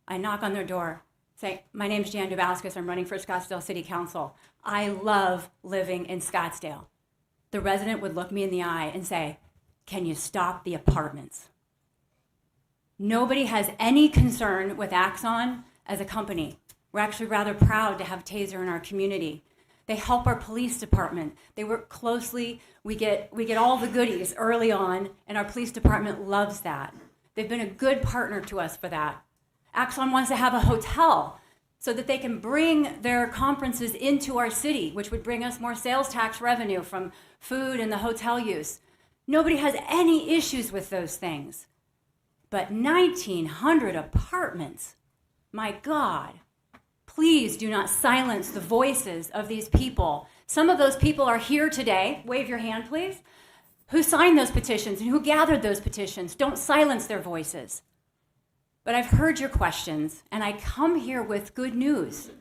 I knock on their door, say, my name's Jan Dubauskas, I'm running for Scottsdale City Council. I love living in Scottsdale. The resident would look me in the eye and say, can you stop the apartments? Nobody has any concern with Axon as a company. We're actually rather proud to have Taser in our community. They help our police department. They work closely. We get all the goodies early on, and our police department loves that. They've been a good partner to us for that. Axon wants to have a hotel so that they can bring their conferences into our city, which would bring us more sales tax revenue from food and the hotel use. Nobody has any issues with those things. But 1,900 apartments, my God. Please do not silence the voices of these people. Some of those people are here today, wave your hand please, who signed those petitions and who gathered those petitions. Don't silence their voices. But I've heard your questions, and I come here with good news.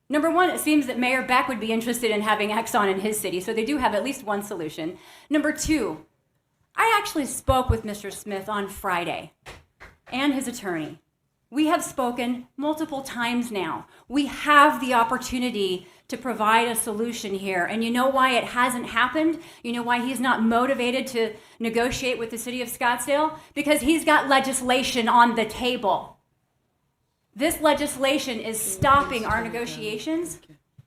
Number one, it seems that Mayor Beck would be interested in having Axon in his city, so they do have at least one solution. Number two, I actually spoke with Mr. Smith on Friday and his attorney. We have spoken multiple times now. We have the opportunity to provide a solution here. And you know why it hasn't happened? You know why he's not motivated to negotiate with the city of Scottsdale? Because he's got legislation on the table. This legislation is stopping our negotiations.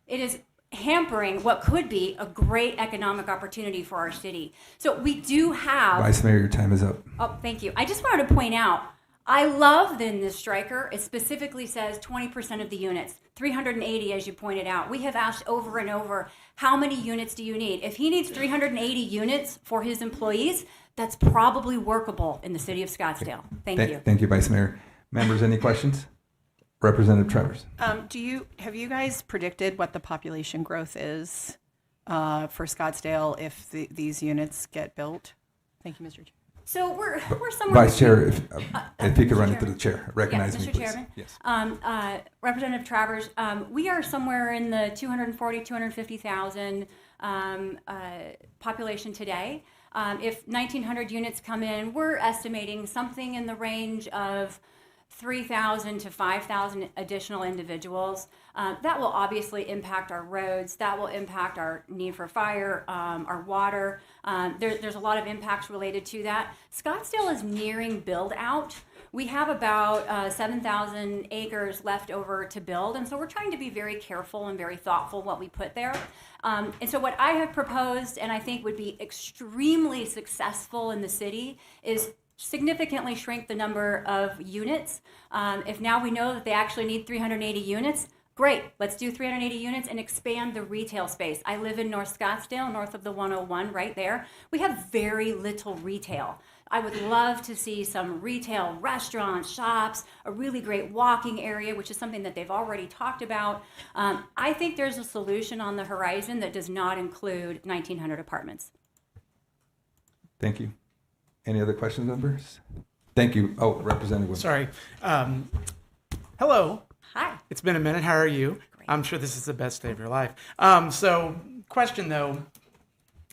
It is hampering what could be a great economic opportunity for our city. So we do have... Vice Mayor, your time is up. Oh, thank you. I just wanted to point out, I love that in this striker, it specifically says 20% of the units, 380 as you pointed out. We have asked over and over, how many units do you need? If he needs 380 units for his employees, that's probably workable in the city of Scottsdale. Thank you. Thank you, Vice Mayor. Members, any questions? Representative Travers. Have you guys predicted what the population growth is for Scottsdale if these units get built? Thank you, Mr. Chair. So we're somewhere... Vice Chair, if you could run it to the chair, recognize Mr. me, please. Chairman. Yes. Representative Travers, we are somewhere in the 240, 250,000 population today. If 1,900 units come in, we're estimating something in the range of 3,000 to 5,000 additional individuals. That will obviously impact our roads. That will impact our need for fire, our water. There's a lot of impacts related to that. Scottsdale is nearing build out. We have about 7,000 acres left over to build, and so we're trying to be very careful and very thoughtful what we put there. And so what I have proposed, and I think would be extremely successful in the city, is significantly shrink the number of units. If now we know that they actually need 380 units, great, let's do 380 units and expand the retail space. I live in North Scottsdale, north of the 101, right there. We have very little retail. I would love to see some retail, restaurants, shops, a really great walking area, which is something that they've already talked about. I think there's a solution on the horizon that does not include 1,900 apartments. Thank you. Any other questions, members? Thank you. Oh, Representative Wood. Sorry. Hello. Hi. It's been a minute. How are you? Great. I'm sure this is the best day of your life. So, question though,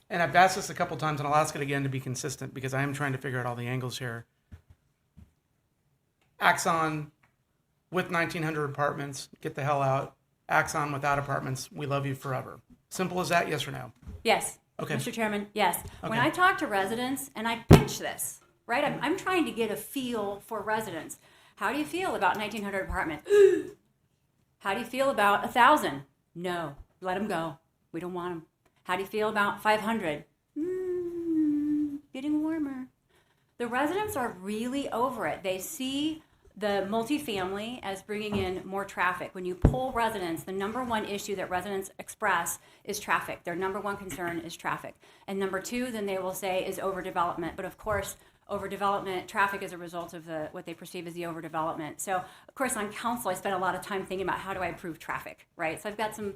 and I've asked this a couple times, and I'll ask it again to be consistent because I am trying to figure out all the angles here. Axon with 1,900 apartments, get the hell out. Axon without apartments, we love you forever. Simple as that, yes or no? Yes. Okay. Mr. Chairman, yes. When Okay. I talk to residents and I pitch this, right, I'm trying to get a feel for residents. How do you feel about 1,900 apartments? How do you feel about 1,000? No, let them go. We don't want them. How do you feel about 500? Getting warmer. The residents are really over it. They see the multifamily as bringing in more traffic. When you poll residents, the number one issue that residents express is traffic. Their number one concern is traffic. And number two, then they will say, is overdevelopment. But of course, overdevelopment, traffic is a result of what they perceive as the overdevelopment. So, of course, on council, I spent a lot of time thinking about how do I improve traffic, right? So I've got some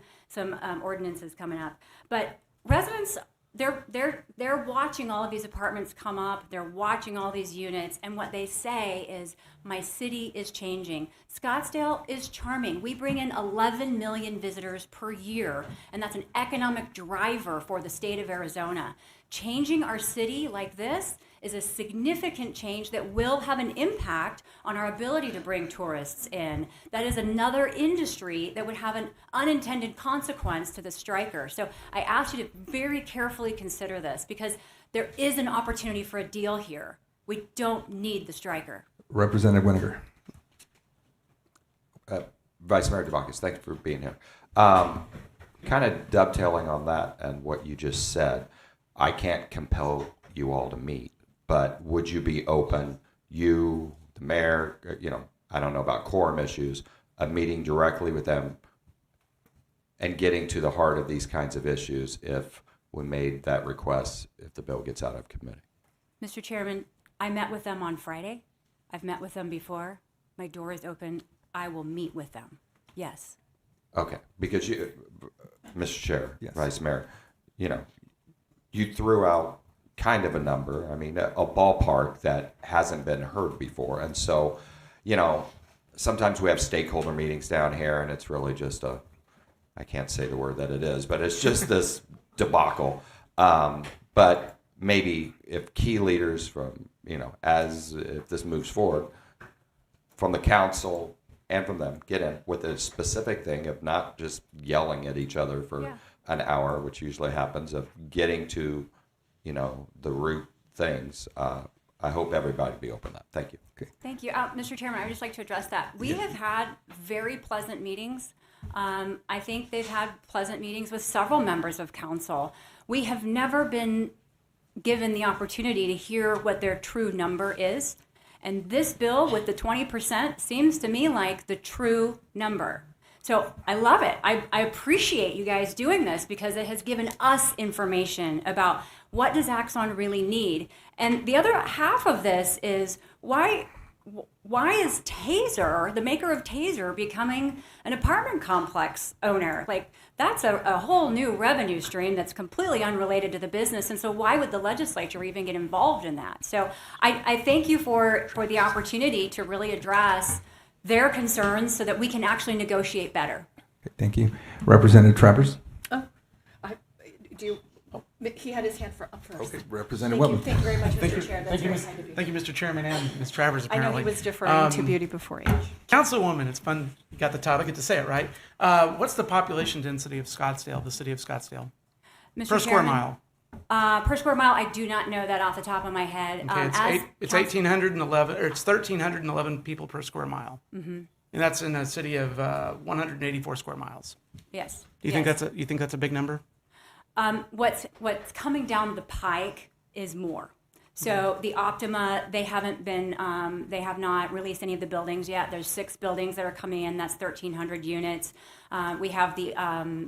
ordinances coming up. But residents, they're watching all of these apartments come up. They're watching all these units, and what they say is, my city is changing. Scottsdale is charming. We bring in 11 million visitors per year, and that's an economic driver for the state of Arizona. Changing our city like this is a significant change that will have an impact on our ability to bring tourists in. That is another industry that would have an unintended consequence to the striker. So I ask you to very carefully consider this because there is an opportunity for a deal here. We don't need the striker. Representative Winiger. Vice Mayor Dubauskas, thank you for being here. Kind of dovetailing on that and what you just said, I can't compel you all to meet, but would you be open, you, the mayor, I don't know about quorum issues, a meeting directly with them and getting to the heart of these kinds of issues if we made that request, if the bill gets out of committee? Mr. Chairman, I met with them on Friday. I've met with them before. My door is open. I will meet with them. Yes. Okay, because you, Mr. Chair, Yes. Vice Mayor, you threw out kind of a number, a ballpark that hasn't been heard before. And so, sometimes we have stakeholder meetings down here and it's really just I can't say the word that it is, but it's just this debacle. But maybe if key leaders from, if this moves forward, from the council and from them, get in with a specific thing of not just yelling at each other for an hour, which usually happens, of getting to, the root things. I hope everybody be open to that. Thank you. Okay. Thank you. Mr. Chairman, I would just like to address that. We have had very pleasant meetings. I think they've had pleasant meetings with several members of council. We have never been given the opportunity to hear what their true number is. And this bill with the 20% seems to me like the true number. So I love it. I appreciate you guys doing this because it has given us information about what does Axon really need. And the other half of this is why is Taser, the maker of Taser, becoming an apartment complex owner? Like, that's a whole new revenue stream that's completely unrelated to the business. And so why would the legislature even get involved in that? So I thank you for the opportunity to really address their concerns so that we can actually negotiate better. Okay, thank you. Representative Travers. He had his hand up first. Okay, Representative Whitman. Thank you very much, Mr. Chair. That's Thank you, very kind of you. thank you, Mr. Chairman, and Ms. Travers, I know apparently. he was deferring to beauty before age. Councilwoman, it's fun. You got the title, get to say it, right? What's the population density of Scottsdale, the city of Scottsdale? Mr. Per square Chairman, mile. Per square mile, I do not know that off the top of my head. Okay, it's 1,811, or it's 1,311 people per square mile. Mm-hmm. And that's in a city of 184 square miles. Yes. Do you think that's a big number? What's coming down the pike is more. So the Optima, they have not released any of the buildings yet. There's 6 buildings that are coming in. That's 1,300 units. We have the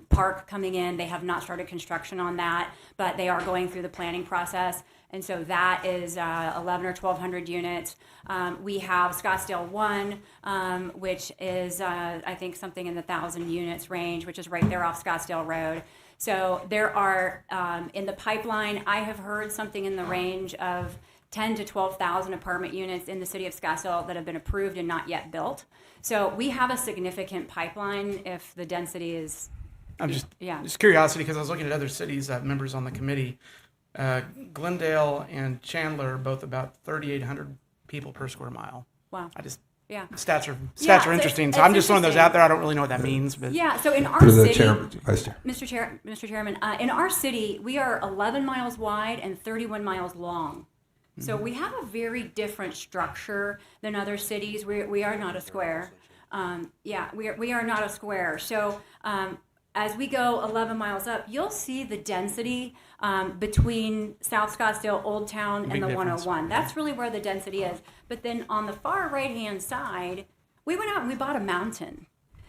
park coming in. They have not started construction on that, but they are going through the planning process. And so that is 11 or 1,200 units. We have Scottsdale 1, which is, I think, something in the 1,000 units range, which is right there off Scottsdale Road. So there are, in the pipeline, I have heard something in the range of 10 to 12,000 apartment units in the city of Scottsdale that have been approved and not yet built. So we have a significant pipeline if the density is, Just curiosity, because I was looking at other cities, members on the committee. Glendale and Chandler are both about 3,800 people per square mile. wow. Yeah. Stats are Yeah, interesting. So it's I'm just throwing those interesting. out there. I don't really know what that means, but Yeah, so in our To the city, chair, Vice Chair. Mr. Chairman, in our city, we are 11 miles wide and 31 miles long. So we have a very different structure than other cities. We are not a square. We are not a square. So as we go 11 miles up, you'll see the density between South Scottsdale, Old Town, and Big the difference. 101. That's really where the density is. But then on the far right-hand side, we went out and we bought a mountain.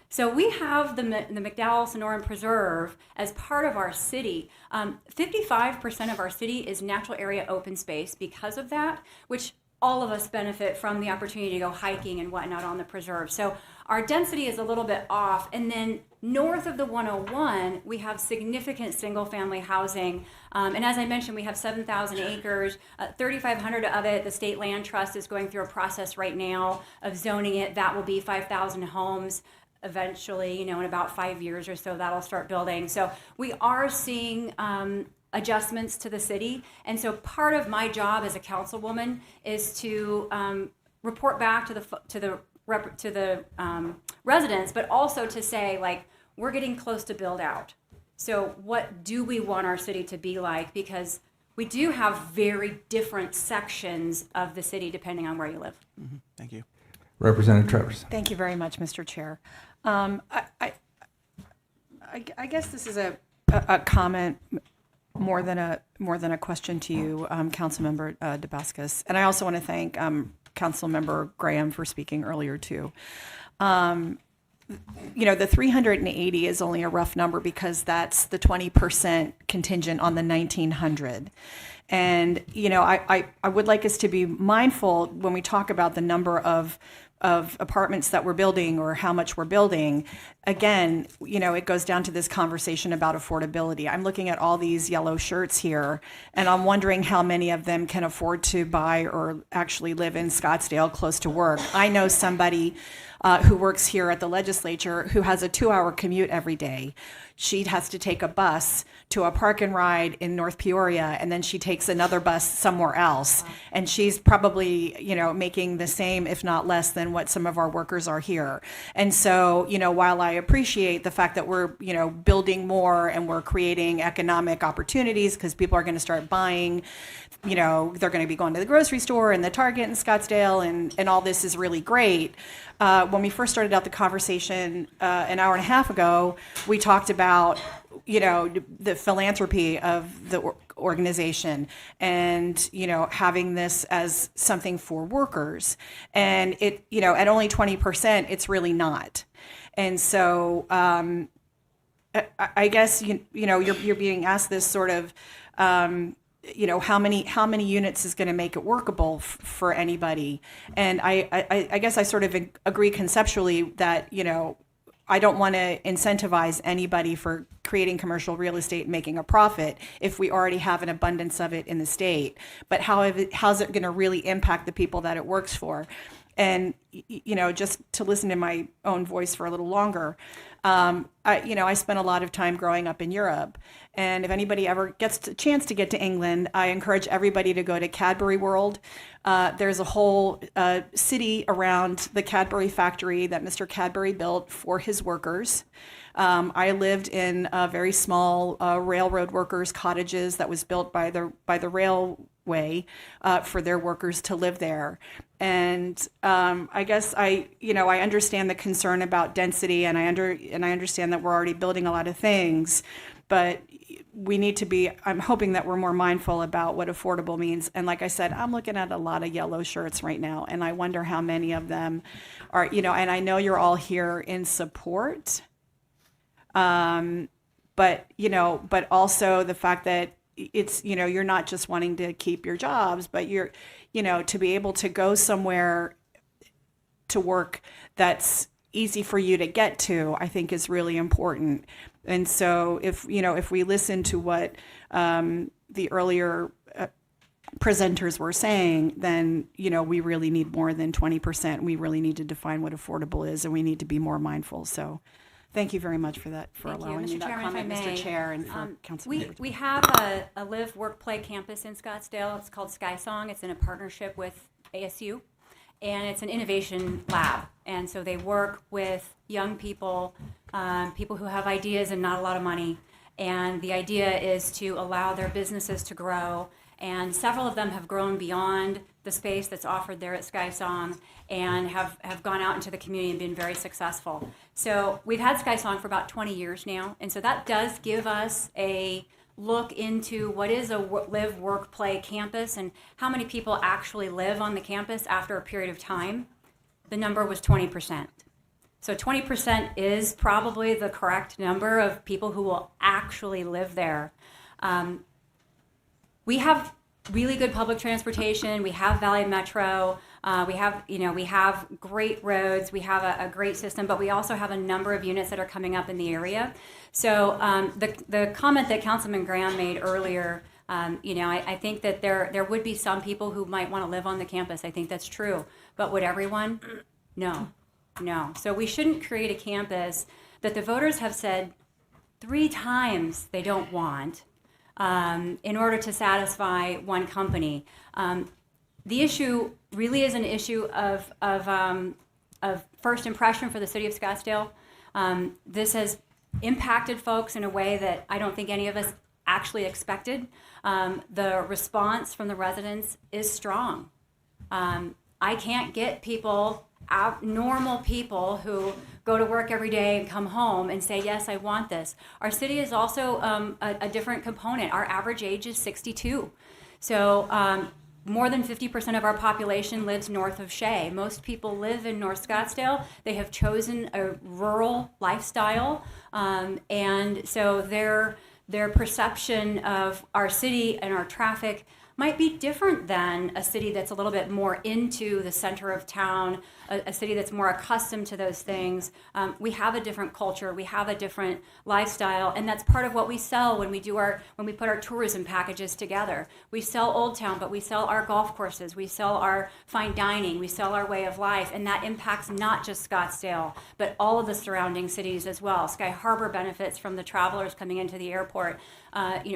So we have the McDowell Sonoran Preserve as part of our city. 55% of our city is natural area open space because of that, which all of us benefit from the opportunity to go hiking and whatnot on the preserve. So our density is a little bit off. And then north of the 101, we have significant single-family housing. And as I mentioned, we have 7,000 acres, 3,500 of it. The State Land Trust is going through a process right now of zoning it. That will be 5,000 homes. Eventually, in about 5 years or so, that'll start building. So we are seeing adjustments to the city. And so part of my job as a councilwoman is to report back to the residents, but also to say, like, we're getting close to build out. So what do we want our city to be like? Because we do have very different sections of the city depending on where you live. Mm-hmm. Thank you. Representative Travers. Thank you very much, Mr. Chair. I guess this is a comment more than a question to you, Councilmember Dubauskas, and I also want to thank Councilmember Graham for speaking earlier too. The 380 is only a rough number because that's the 20% contingent on the 1,900. And, I would like us to be mindful when we talk about the number of apartments that we're building or how much we're building. Again, it goes down to this conversation about affordability. I'm looking at all these yellow shirts here, and I'm wondering how many of them can afford to buy or actually live in Scottsdale close to work. I know somebody who works here at the legislature who has a 2-hour commute every day. She has to take a bus to a park and ride in North Peoria, and then she takes another bus somewhere else. And she's probably, making the same, if not less, than what some of our workers are here. And so, while I appreciate the fact that we're, building more and we're creating economic opportunities because people are going to start buying, they're going to be going to the grocery store and the Target in Scottsdale, and all this is really great. When we first started out the conversation an hour and a half ago, we talked about, the philanthropy of the organization and, having this as something for workers. And it, at only 20%, it's really not. And so I guess, you're being asked this sort of, how many units is going to make it workable for anybody? And I guess I sort of agree conceptually that, I don't want to incentivize anybody for creating commercial real estate and making a profit if we already have an abundance of it in the state. But how's it going to really impact the people that it works for? And, just to listen to my own voice for a little longer, I spent a lot of time growing up in Europe. And if anybody ever gets a chance to get to England, I encourage everybody to go to Cadbury World. There's a whole city around the Cadbury factory that Mr. Cadbury built for his workers. I lived in very small railroad workers' cottages that was built by the railway for their workers to live there. And I guess I understand the concern about density, and I understand that we're already building a lot of things, but we need to be. I'm hoping that we're more mindful about what affordable means. And like I said, I'm looking at a lot of yellow shirts right now, and I wonder how many of them are. And I know you're all here in support. But also the fact that it's, you're not just wanting to keep your jobs, but you're, to be able to go somewhere to work that's easy for you to get to, I think is really important. And so if we listen to what, the earlier presenters were saying, then, we really need more than 20%. We really need to define what affordable is, and we need to be more mindful. So thank you very much for that, for Thank you. allowing me Mr. that Chairman, comment, if I Mr. may. Chair, and for Council. We have a live, work, play campus in Scottsdale. It's called SkySong. It's in a partnership with ASU, and it's an innovation lab. And so they work with young people, people who have ideas and not a lot of money. And the idea is to allow their businesses to grow. And several of them have grown beyond the space that's offered there at SkySong and have gone out into the community and been very successful. So we've had SkySong for about 20 years now. And so that does give us a look into what is a live, work, play campus and how many people actually live on the campus after a period of time. The number was 20%. So 20% is probably the correct number of people who will actually live there. We have really good public transportation. We have Valley Metro. We have great roads. We have a great system, but we also have a number of units that are coming up in the area. So the comment that Councilman Graham made earlier, I think that there would be some people who might want to live on the campus. I think that's true. But would everyone? No. So we shouldn't create a campus that the voters have said 3 times they don't want, in order to satisfy one company. The issue really is an issue of first impression for the city of Scottsdale. This has impacted folks in a way that I don't think any of us actually expected. The response from the residents is strong. I can't get people out, normal people who go to work every day and come home and say, yes, I want this. Our city is also a different component. Our average age is 62. So more than 50% of our population lives north of Shea. Most people live in North Scottsdale. They have chosen a rural lifestyle. And so their perception of our city and our traffic might be different than a city that's a little bit more into the center of town, a city that's more accustomed to those things. We have a different culture, we have a different lifestyle, and that's part of what we sell when we put our tourism packages together. We sell Old Town, but we sell our golf courses, we sell our fine dining, we sell our way of life, and that impacts not just Scottsdale, but all of the surrounding cities as well. Sky Harbor benefits from the travelers coming into the airport.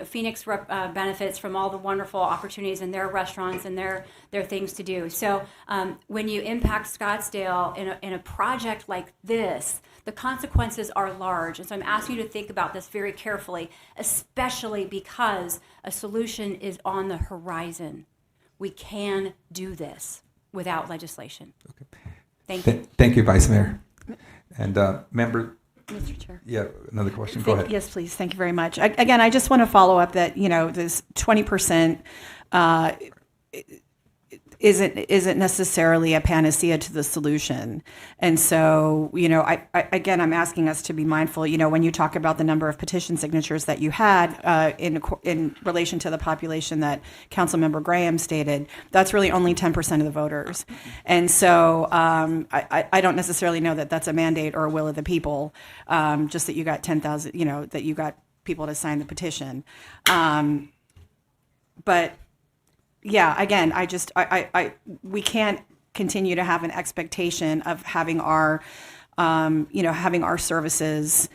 Phoenix benefits from all the wonderful opportunities in their restaurants and their things to do. So when you impact Scottsdale in a project like this, the consequences are large. And so I'm asking you to think about this very carefully, especially because a solution is on the horizon. We can do this without legislation. Okay. Thank you. Thank you, Vice Mayor. And member. Mr. Chair. Yeah, another question. Go ahead. Yes, please. Thank you very much. Again, I just want to follow up that, this 20% isn't necessarily a panacea to the solution. And so, I'm asking us to be mindful, when you talk about the number of petition signatures that you had in relation to the population that Councilmember Graham stated, that's really only 10% of the voters. And so I don't necessarily know that that's a mandate or a will of the people, just that you got 10,000, that you got people to sign the petition. But yeah, again, we can't continue to have an expectation of having our, having our services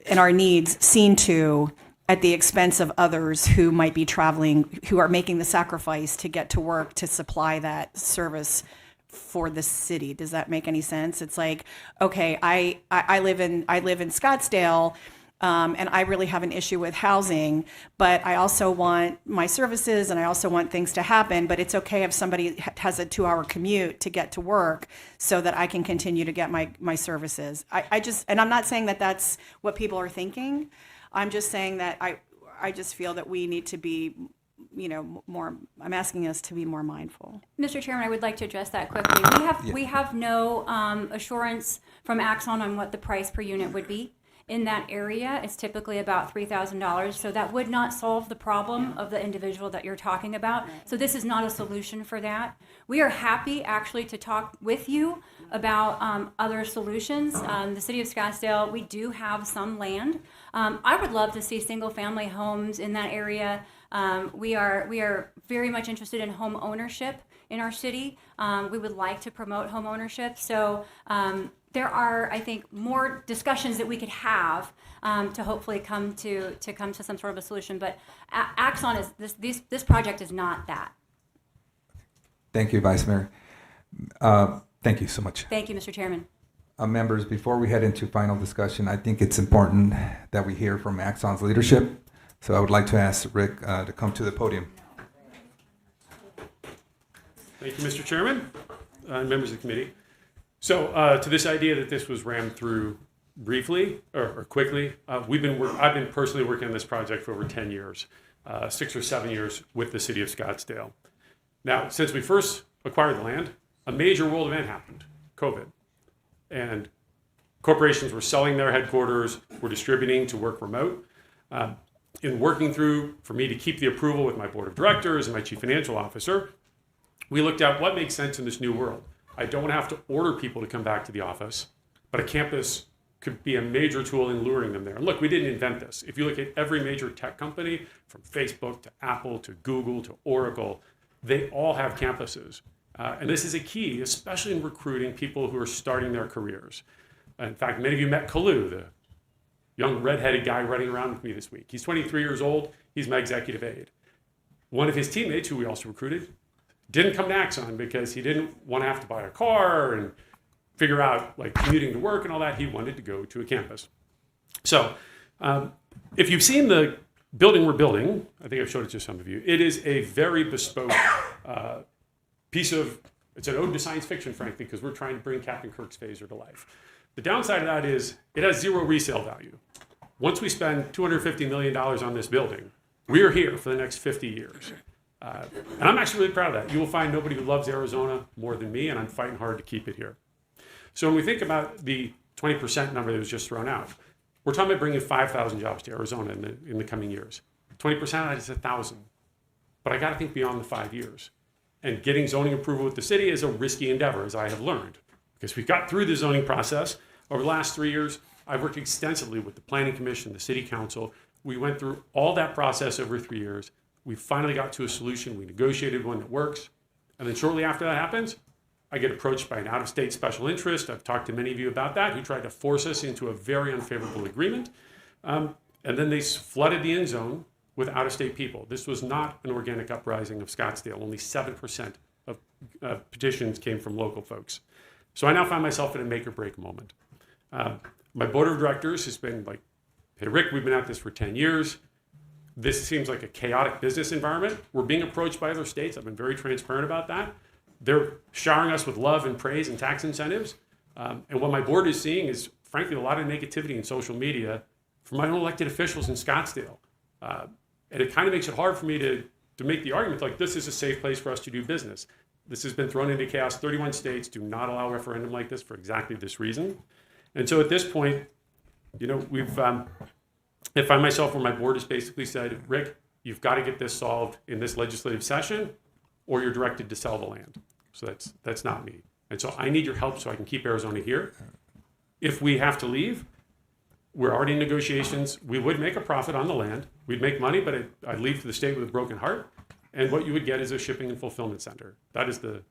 and our needs seen to at the expense of others who might be traveling, who are making the sacrifice to get to work to supply that service for the city. Does that make any sense? It's like, okay, I live in Scottsdale, and I really have an issue with housing, but I also want my services and I also want things to happen, but it's okay if somebody has a 2-hour commute to get to work so that I can continue to get my services. And I'm not saying that that's what people are thinking. I'm just saying that I just feel that we need to be, more, I'm asking us to be more mindful. Mr. Chairman, I would like to address that quickly. We have no assurance from Axon on what the price per unit would be. In that area, it's typically about $3,000, so that would not solve the problem of the individual that you're talking about. So this is not a solution for that. We are happy actually to talk with you about other solutions. The city of Scottsdale, we do have some land. I would love to see single-family homes in that area. We are very much interested in home ownership in our city. We would like to promote home ownership. So there are, I think, more discussions that we could have to hopefully come to some sort of a solution. But Axon is this project is not that. Thank you, Vice Mayor. Thank you so much. Thank you, Mr. Chairman. Members, before we head into final discussion, I think it's important that we hear from Axon's leadership. So I would like to ask Rick to come to the podium. Thank you, Mr. Chairman, and members of the committee. So to this idea that this was rammed through briefly or quickly, I've been personally working on this project for over 10 years, 6 or 7 years with the city of Scottsdale. Now, since we first acquired the land, a major world event happened, COVID. And corporations were selling their headquarters, were distributing to work remote. In working through, for me to keep the approval with my board of directors and my chief financial officer, we looked at what makes sense in this new world. I don't have to order people to come back to the office, but a campus could be a major tool in luring them there. And look, we didn't invent this. If you look at every major tech company, from Facebook to Apple to Google to Oracle, they all have campuses. And this is a key, especially in recruiting people who are starting their careers. In fact, many of you met Kalu, the young redheaded guy running around with me this week. He's 23 years old. He's my executive aide. One of his teammates, who we also recruited, didn't come to Axon because he didn't want to have to buy a car and figure out like commuting to work and all that. He wanted to go to a campus. So if you've seen the building we're building, I think I've showed it to some of you, it is a very bespoke it's an ode to science fiction, frankly, because we're trying to bring Captain Kirk's phaser to life. The downside of that is it has zero resale value. Once we spend $250 million on this building, we are here for the next 50 years. And I'm actually really proud of that. You will find nobody who loves Arizona more than me, and I'm fighting hard to keep it here. So when we think about the 20% number that was just thrown out, we're talking about bringing 5,000 jobs to Arizona in the coming years. 20% of that is 1,000. But I got to think beyond the 5 years. And getting zoning approval with the city is a risky endeavor, as I have learned. Because we got through the zoning process. Over the last 3 years, I've worked extensively with the Planning Commission, the City Council. We went through all that process over 3 years. We finally got to a solution. We negotiated one that works. And then shortly after that happens, I get approached by an out-of-state special interest. I've talked to many of you about that, who tried to force us into a very unfavorable agreement. And then they flooded the end zone with out-of-state people. This was not an organic uprising of Scottsdale. Only 7% of petitions came from local folks. So I now find myself in a make-or-break moment. My board of directors has been like, hey, Rick, we've been at this for 10 years. This seems like a chaotic business environment. We're being approached by other states. I've been very transparent about that. They're showering us with love and praise and tax incentives. And what my board is seeing is, frankly, a lot of negativity in social media from my own elected officials in Scottsdale. And it kind of makes it hard for me to make the argument like this is a safe place for us to do business. This has been thrown into chaos. 31 states do not allow a referendum like this for exactly this reason. And so at this point, I find myself where my board has basically said, Rick, you've got to get this solved in this legislative session or you're directed to sell the land. So that's not me. And so I need your help so I can keep Arizona here. If we have to leave, we're already in negotiations. We would make a profit on the land. We'd make money, but I'd leave for the state with a broken heart. And what you would get is a shipping and fulfillment center. That is the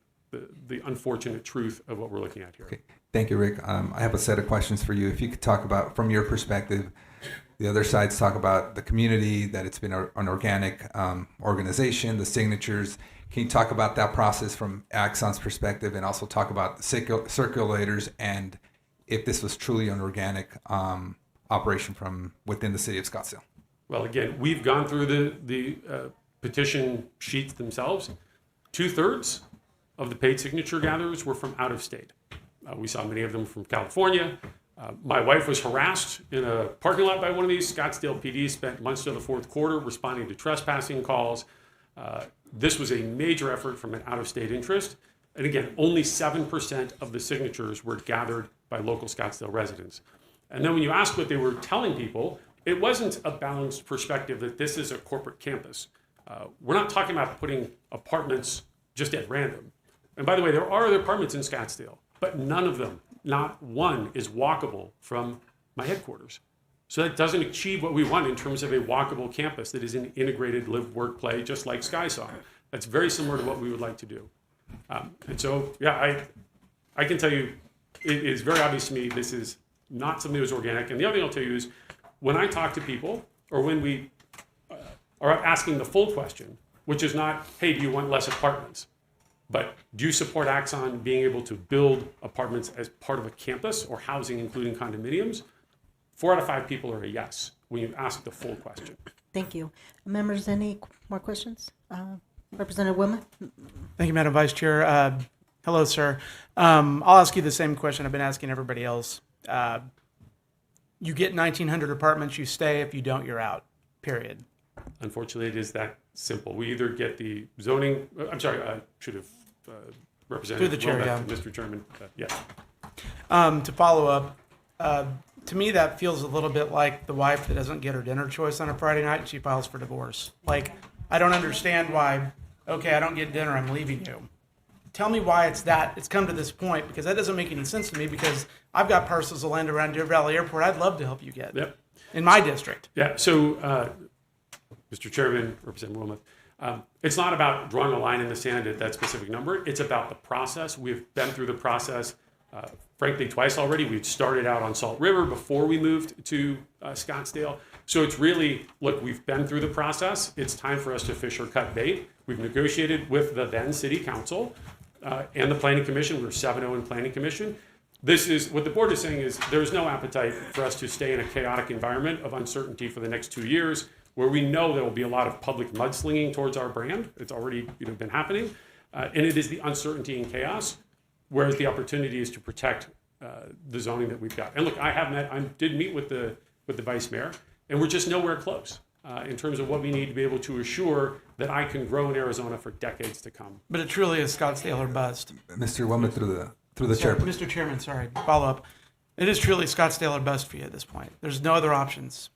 the unfortunate truth of what we're looking at here. Okay. Thank you, Rick. I have a set of questions for you. If you could talk about, from your perspective, the other sides talk about the community, that it's been an organic organization, the signatures. Can you talk about that process from Axon's perspective, and also talk about the circulators, and if this was truly an organic operation from within the city of Scottsdale? Well, again, we've gone through the petition sheets themselves. 2/3 of the paid signature gatherers were from out of state. We saw many of them from California. My wife was harassed in a parking lot by one of these. Scottsdale PD spent months of the fourth quarter responding to trespassing calls. This was a major effort from an out-of-state interest. And again, only 7% of the signatures were gathered by local Scottsdale residents. And then when you ask what they were telling people, it wasn't a balanced perspective that this is a corporate campus. We're not talking about putting apartments just at random. And by the way, there are other apartments in Scottsdale, but none of them, not one, is walkable from my headquarters. So that doesn't achieve what we want in terms of a walkable campus that is an integrated live, work, play, just like Sky saw. That's very similar to what we would like to do. And so, yeah, I can tell you, it is very obvious to me this is not something that was organic. And the other thing I'll tell you is, when I talk to people, or when we are asking the full question, which is not, hey, do you want less apartments? But do you support Axon being able to build apartments as part of a campus or housing, including condominiums? 4 out of 5 people are a yes when you ask the full question. Thank you. Members, any more questions? Representative Wilmot? Thank you, Madam Vice Chair. Hello, sir. I'll ask you the same question I've been asking everybody else. You get 1,900 apartments, you stay. If you don't, you're out, period. Unfortunately, it is that simple. We either get the zoning, I'm sorry, I should have represented Through the chair, yeah. Mr. Chairman. Yes. To follow up, to me, that feels a little bit like the wife that doesn't get her dinner choice on a Friday night and she files for divorce. Like, I don't understand why, okay, I don't get dinner, I'm leaving you. Tell me why it's come to this point, because that doesn't make any sense to me, because I've got parcels of land around Deer Valley Airport I'd love to help you get in my district. Yeah, so, Mr. Chairman, Representative Wilmoth, it's not about drawing a line in the sand at that specific number. It's about the process. We've been through the process, frankly, twice already. We'd started out on Salt River before we moved to Scottsdale. So it's really, look, we've been through the process. It's time for us to fish or cut bait. We've negotiated with the then City Council and the Planning Commission. We're 7-0 in Planning Commission. This is, what the board is saying is there's no appetite for us to stay in a chaotic environment of uncertainty for the next 2 years, where we know there will be a lot of public mudslinging towards our brand. It's already been happening. And it is the uncertainty and chaos, whereas the opportunity is to protect the zoning that we've got. And look, I did meet with the vice mayor, and we're just nowhere close in terms of what we need to be able to assure that I can grow in Arizona for decades to come. But it truly is Scottsdale or bust. Mr. Wilmot, through the chair. Mr. Chairman, sorry, follow up. It is truly Scottsdale or bust for you at this point. There's no other options.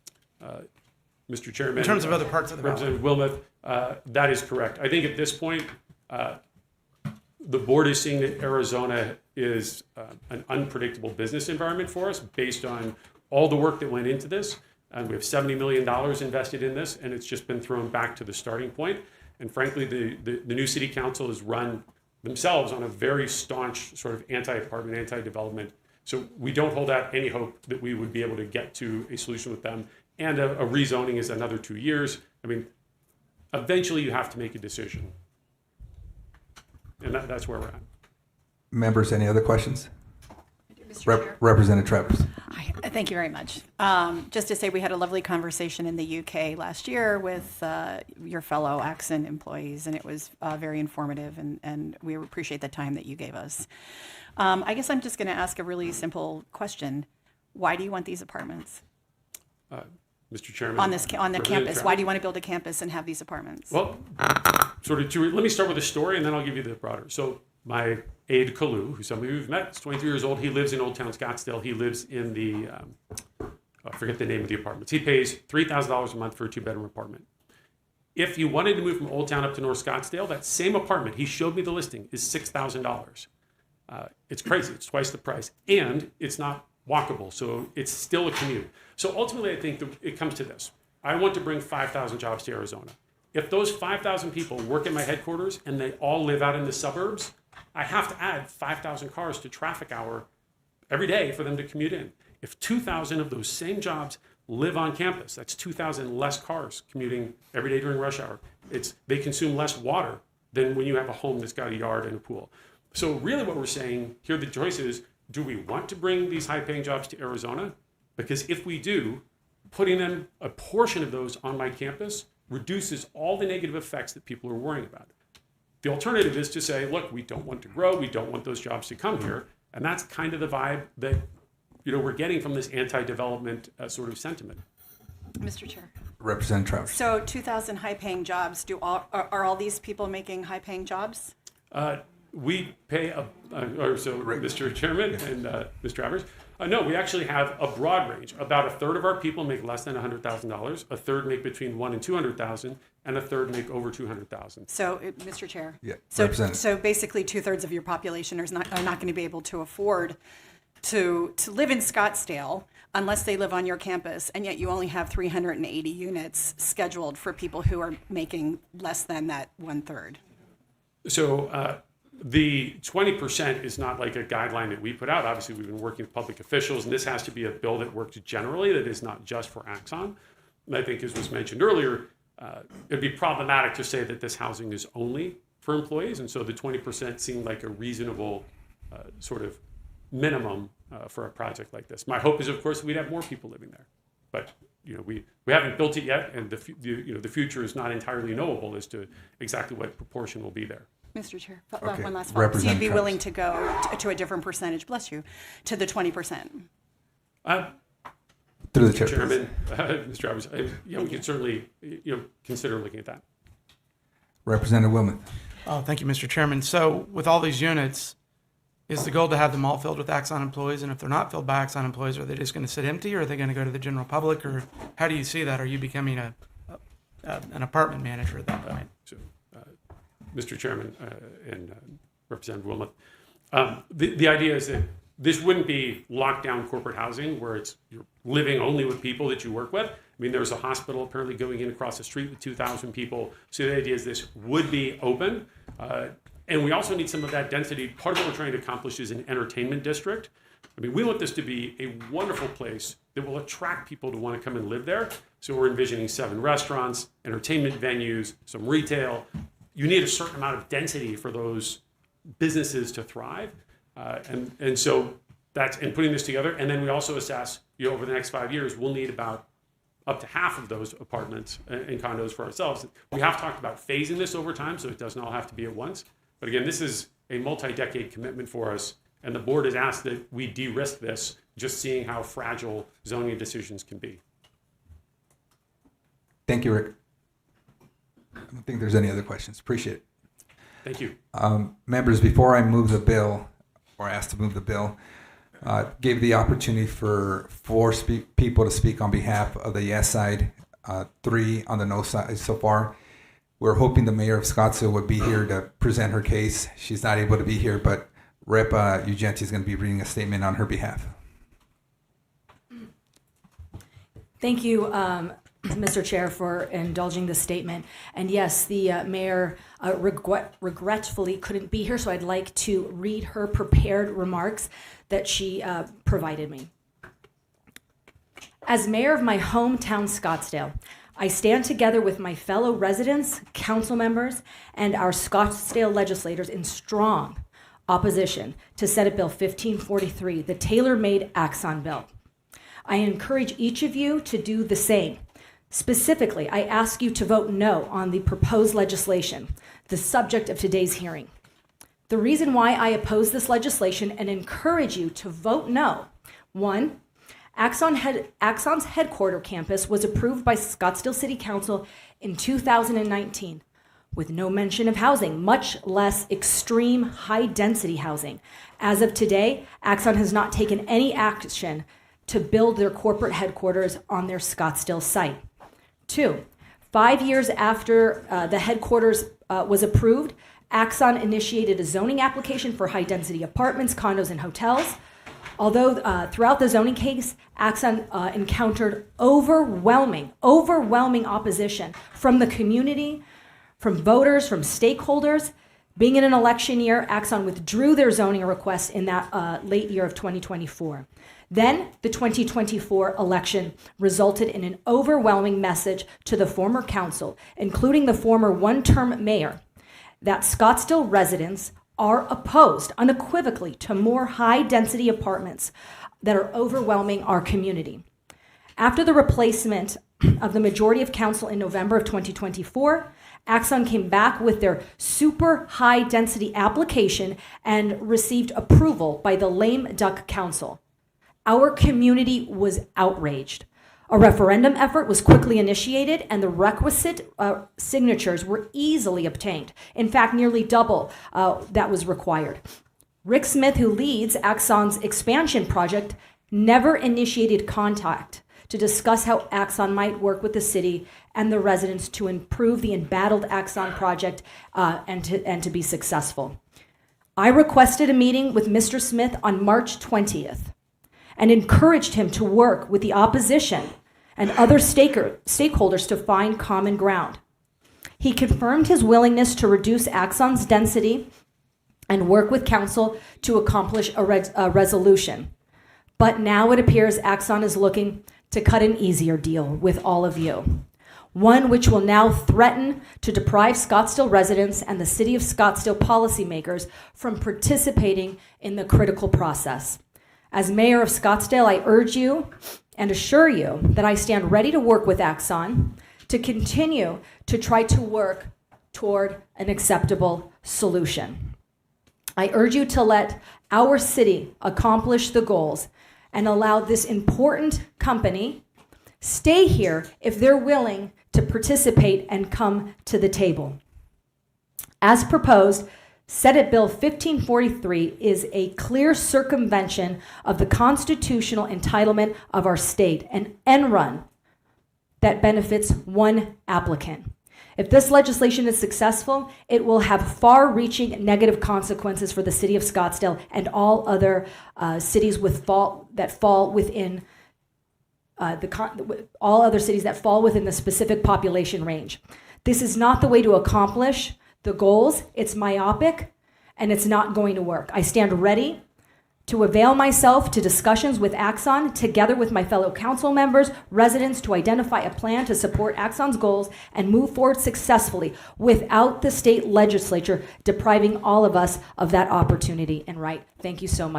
Mr. Chairman, in terms of other parts of the valley. Representative Wilmoth, that is correct. I think at this point, the board is seeing that Arizona is an unpredictable business environment for us based on all the work that went into this. And we have $70 million invested in this, and it's just been thrown back to the starting point. And frankly, the new city council has run themselves on a very staunch sort of anti-apartment, anti-development. So we don't hold out any hope that we would be able to get to a solution with them. And a rezoning is another 2 years. I mean, eventually you have to make a decision. And that's where we're at. Members, any other questions? Representative Travers. Hi, thank you very much. Just to say, we had a lovely conversation in the UK last year with your fellow Axon employees, and it was very informative, and we appreciate the time that you gave us. I guess I'm just going to ask a really simple question. Why do you want these apartments? Mr. Chairman. On the campus. Why do you want to build a campus and have these apartments? Well, let me start with a story, and then I'll give you the broader. So my aide, Kalu, who some of you have met, is 23 years old. He lives in Old Town Scottsdale. He lives in the, I forget the name of the apartments. He pays $3,000 a month for a 2-bedroom apartment. If you wanted to move from Old Town up to North Scottsdale, that same apartment, he showed me the listing, is $6,000. It's crazy. It's twice the price. And it's not walkable, so it's still a commute. So ultimately, I think it comes to this. I want to bring 5,000 jobs to Arizona. If those 5,000 people work at my headquarters and they all live out in the suburbs, I have to add 5,000 cars to traffic hour every day for them to commute in. If 2,000 of those same jobs live on campus, that's 2,000 less cars commuting every day during rush hour. They consume less water than when you have a home that's got a yard and a pool. So really what we're saying here, the choice is, do we want to bring these high-paying jobs to Arizona? Because if we do, putting them, a portion of those on my campus reduces all the negative effects that people are worrying about. The alternative is to say, look, we don't want to grow, we don't want those jobs to come here. And that's kind of the vibe that we're getting from this anti-development sort of sentiment. Mr. Chair. Representative Travers. So 2,000 high-paying jobs. Are all these people making high-paying jobs? We pay Mr. Chairman and Ms. Travers. No, we actually have a broad range. About a third of our people make less than $100,000. A third make between $100,000 and $200,000, and a third make over $200,000. So, Mr. Chair. Yeah. So basically, 2/3 of your population are not going to be able to afford to live in Scottsdale unless they live on your campus, and yet you only have 380 units scheduled for people who are making less than that 1/3. So the 20% is not like a guideline that we put out. Obviously, we've been working with public officials, and this has to be a bill that works generally, that is not just for Axon. And I think, as was mentioned earlier, it'd be problematic to say that this housing is only for employees, and so the 20% seemed like a reasonable sort of minimum for a project like this. My hope is, of course, we'd have more people living there, but we haven't built it yet, and the future is not entirely knowable as to exactly what proportion will be there. Mr. Chair, Okay. one last follow-up. So you'd be Representative willing to go to a different percentage, bless you, to the 20%? Through the chair, Chairman, Mr. Travers, we can certainly consider looking at that. Representative Wilman. Oh, thank you, Mr. Chairman. So with all these units, is the goal to have them all filled with Axon employees? And if they're not filled by Axon employees, are they just going to sit empty, or are they going to go to the general public? Or how do you see that? Are you becoming an apartment manager at that point? So, Mr. Chairman and Representative Wilmot, the idea is that this wouldn't be lockdown corporate housing where you're living only with people that you work with. I mean, there's a hospital apparently going in across the street with 2,000 people. So the idea is this would be open. And we also need some of that density. Part of what we're trying to accomplish is an entertainment district. I mean, we want this to be a wonderful place that will attract people to want to come and live there. So we're envisioning 7 restaurants, entertainment venues, some retail. You need a certain amount of density for those businesses to thrive. And so that's, and putting this together. And then we also assess, over the next 5 years, we'll need about up to half of those apartments and condos for ourselves. We have talked about phasing this over time, so it doesn't all have to be at once. But again, this is a multi-decade commitment for us, and the board has asked that we de-risk this, just seeing how fragile zoning decisions can be. Thank you, Rick. I don't think there's any other questions. Appreciate it. Thank you. Members, before I move the bill, or asked to move the bill, gave the opportunity for 4 people to speak on behalf of the yes side, 3 on the no side so far. We're hoping the mayor of Scottsdale would be here to present her case. She's not able to be here, but Rep. Ugenti is going to be reading a statement on her behalf. Thank you, Mr. Chair, for indulging this statement. And yes, the mayor regretfully couldn't be here, so I'd like to read her prepared remarks that she provided me. As mayor of my hometown, Scottsdale, I stand together with my fellow residents, council members, and our Scottsdale legislators in strong opposition to Senate Bill 1543, the tailor-made Axon bill. I encourage each of you to do the same. Specifically, I ask you to vote no on the proposed legislation, the subject of today's hearing. The reason why I oppose this legislation and encourage you to vote no: 1, Axon's headquarter campus was approved by Scottsdale City Council in 2019 with no mention of housing, much less extreme high-density housing. As of today, Axon has not taken any action to build their corporate headquarters on their Scottsdale site. 2, 5 years after the headquarters was approved, Axon initiated a zoning application for high-density apartments, condos, and hotels. Although throughout the zoning case, Axon encountered overwhelming opposition from the community, from voters, from stakeholders. Being in an election year, Axon withdrew their zoning request in that late year of 2024. Then the 2024 election resulted in an overwhelming message to the former council, including the former one-term mayor, that Scottsdale residents are opposed unequivocally to more high-density apartments that are overwhelming our community. After the replacement of the majority of council in November of 2024, Axon came back with their super high-density application and received approval by the Lame Duck Council. Our community was outraged. A referendum effort was quickly initiated, and the requisite signatures were easily obtained. In fact, nearly double that was required. Rick Smith, who leads Axon's expansion project, never initiated contact to discuss how Axon might work with the city and the residents to improve the embattled Axon project and to be successful. I requested a meeting with Mr. Smith on March 20th. And encouraged him to work with the opposition and other stakeholders to find common ground. He confirmed his willingness to reduce Axon's density and work with council to accomplish a resolution. But now it appears Axon is looking to cut an easier deal with all of you, one which will now threaten to deprive Scottsdale residents and the City of Scottsdale policymakers from participating in the critical process. As mayor of Scottsdale, I urge you and assure you that I stand ready to work with Axon to continue to try to work toward an acceptable solution. I urge you to let our city accomplish the goals and allow this important company stay here if they're willing to participate and come to the table. As proposed, Senate Bill 1543 is a clear circumvention of the constitutional entitlement of our state, an end run that benefits one applicant. If this legislation is successful, it will have far-reaching negative consequences for the city of Scottsdale and all other cities that fall within the specific population range. This is not the way to accomplish the goals. It's myopic, and it's not going to work. I stand ready to avail myself to discussions with Axon, together with my fellow council members, residents, to identify a plan to support Axon's goals and move forward successfully without the state legislature depriving all of us of that opportunity and right. Thank you so much.